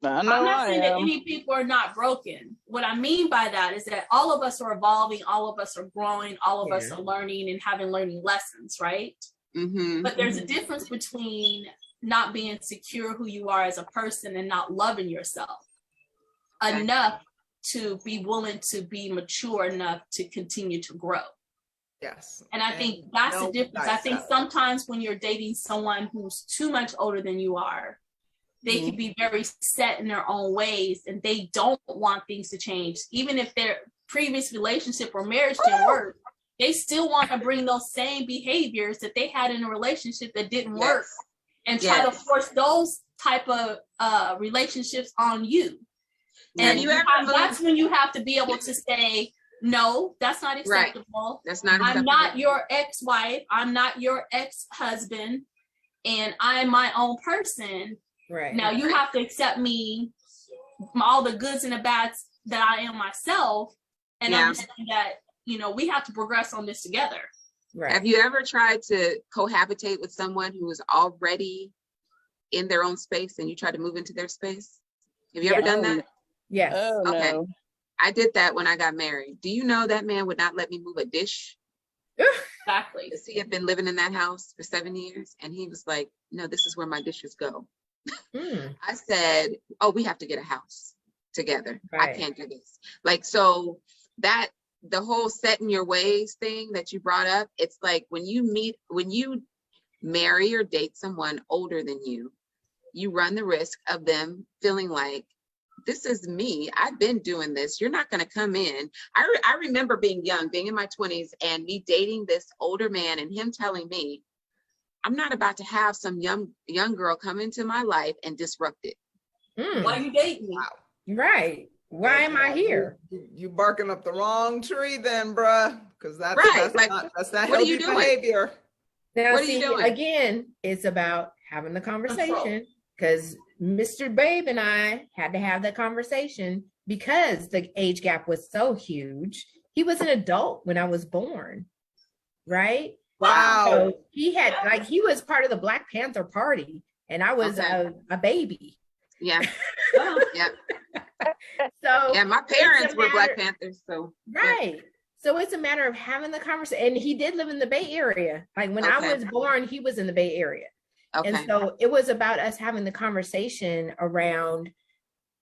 I'm not saying that any people are not broken. What I mean by that is that all of us are evolving, all of us are growing, all of us are learning and having learning lessons, right? But there's a difference between not being secure who you are as a person and not loving yourself enough to be willing to be mature enough to continue to grow. Yes. And I think that's the difference. I think sometimes when you're dating someone who's too much older than you are, they can be very set in their own ways and they don't want things to change. Even if their previous relationship or marriage didn't work, they still want to bring those same behaviors that they had in a relationship that didn't work and try to force those type of relationships on you. And that's when you have to be able to say, no, that's not acceptable. That's not acceptable. I'm not your ex-wife. I'm not your ex-husband. And I'm my own person. Right. Now you have to accept me, all the goods and the bads that I am myself. And understand that, you know, we have to progress on this together. Right. Have you ever tried to cohabitate with someone who is already in their own space and you try to move into their space? Have you ever done that? Yes. Okay. I did that when I got married. Do you know that man would not let me move a dish? Exactly. Because he had been living in that house for 7 years. And he was like, no, this is where my dishes go. I said, oh, we have to get a house together. Right. I can't do this. Like, so that the whole set in your ways thing that you brought up, it's like when you marry or date someone older than you, you run the risk of them feeling like, this is me. I've been doing this. You're not going to come in. I remember being young, being in my 20s and me dating this older man and him telling me, I'm not about to have some young girl come into my life and disrupt it. Why you dating me? Wow. Right. Why am I here? You barking up the wrong tree then, bruh. Because that's not what are you healthy doing? behavior. Now, What are you doing? again, it's about having the conversation, because Mr. Babe and I had to have that conversation because the age gap was so huge. He was an adult when I was born, right? Wow. So he had, like, he was part of the Black Panther Party, and I was a baby. Yeah. Yeah. So Yeah, my parents were Black Panthers. So right. So it's a matter of having the conversation. And he did live in the Bay Area. Like when I was born, he was in the Bay Area. Okay. And so it was about us having the conversation around,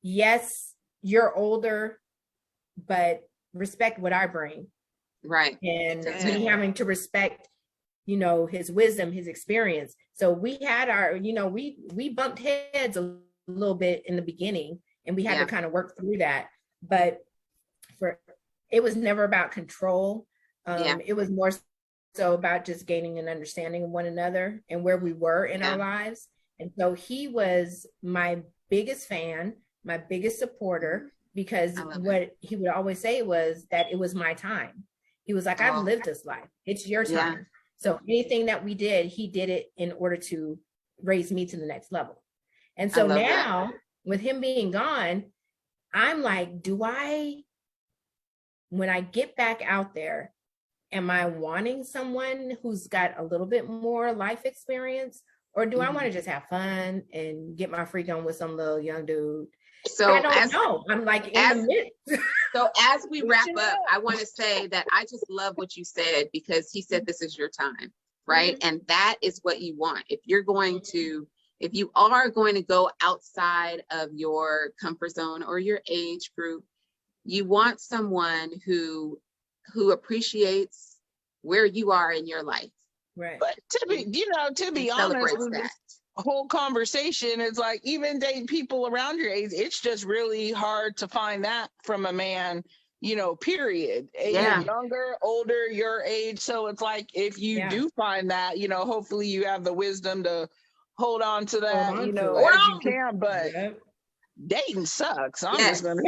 yes, you're older, but respect what I bring. Right. And me having to respect, you know, his wisdom, his experience. So we had our, you know, we bumped heads a little bit in the beginning, and we had to kind of work through that. But it was never about control. It was more so about just gaining an understanding of one another and where we were in our lives. And so he was my biggest fan, my biggest supporter, because what he would always say was that it was my time. He was like, I've lived this life. It's your time. So anything that we did, he did it in order to raise me to the next level. And so now with him being gone, I'm like, when I get back out there, am I wanting someone who's got a little bit more life experience, or do I want to just have fun and get my freak on with some little young dude? So I don't know. I'm like in the midst. So as we wrap up, I want to say that I just love what you said, because he said this is your time, right? And that is what you want. If you are going to go outside of your comfort zone or your age group, you want someone who appreciates where you are in your life. Right. But to be honest, with this whole conversation, it's like, even dating people around your age, it's just really hard to find that from a man, period. Yeah. Younger, older, your age. So it's like, if you do find that, hopefully you have the wisdom to hold on to that, as you can. But dating sucks. I'm just gonna.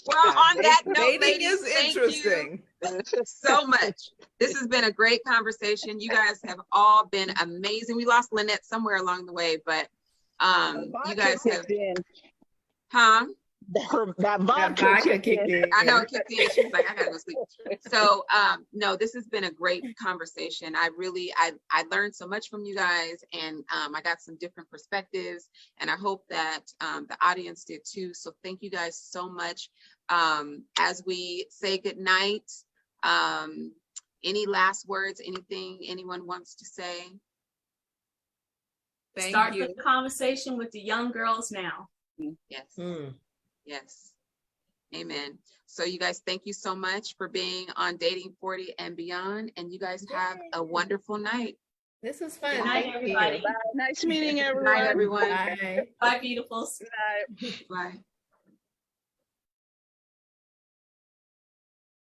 Well, on that note, dating ladies, is interesting. Thank you so much. This has been a great conversation. You guys have all been amazing. We lost Lynette somewhere along the way, but you guys have been. That vodka kicked in. I know it kicked in. She was like, I gotta go sleep. So no, this has been a great conversation. I learned so much from you guys, and I got some different perspectives, and I hope that the audience did too. So thank you guys so much. As we say goodnight, any last words, anything anyone wants to say? Start the conversation with the young girls now. Yes. Yes. Amen. So you guys, thank you so much for being on Dating40 and Beyond. And you guys have a wonderful night. This was fun. Good night, everybody. Nice meeting everyone. Good night, everyone. Bye. Bye, beautifuls. Good night. Bye.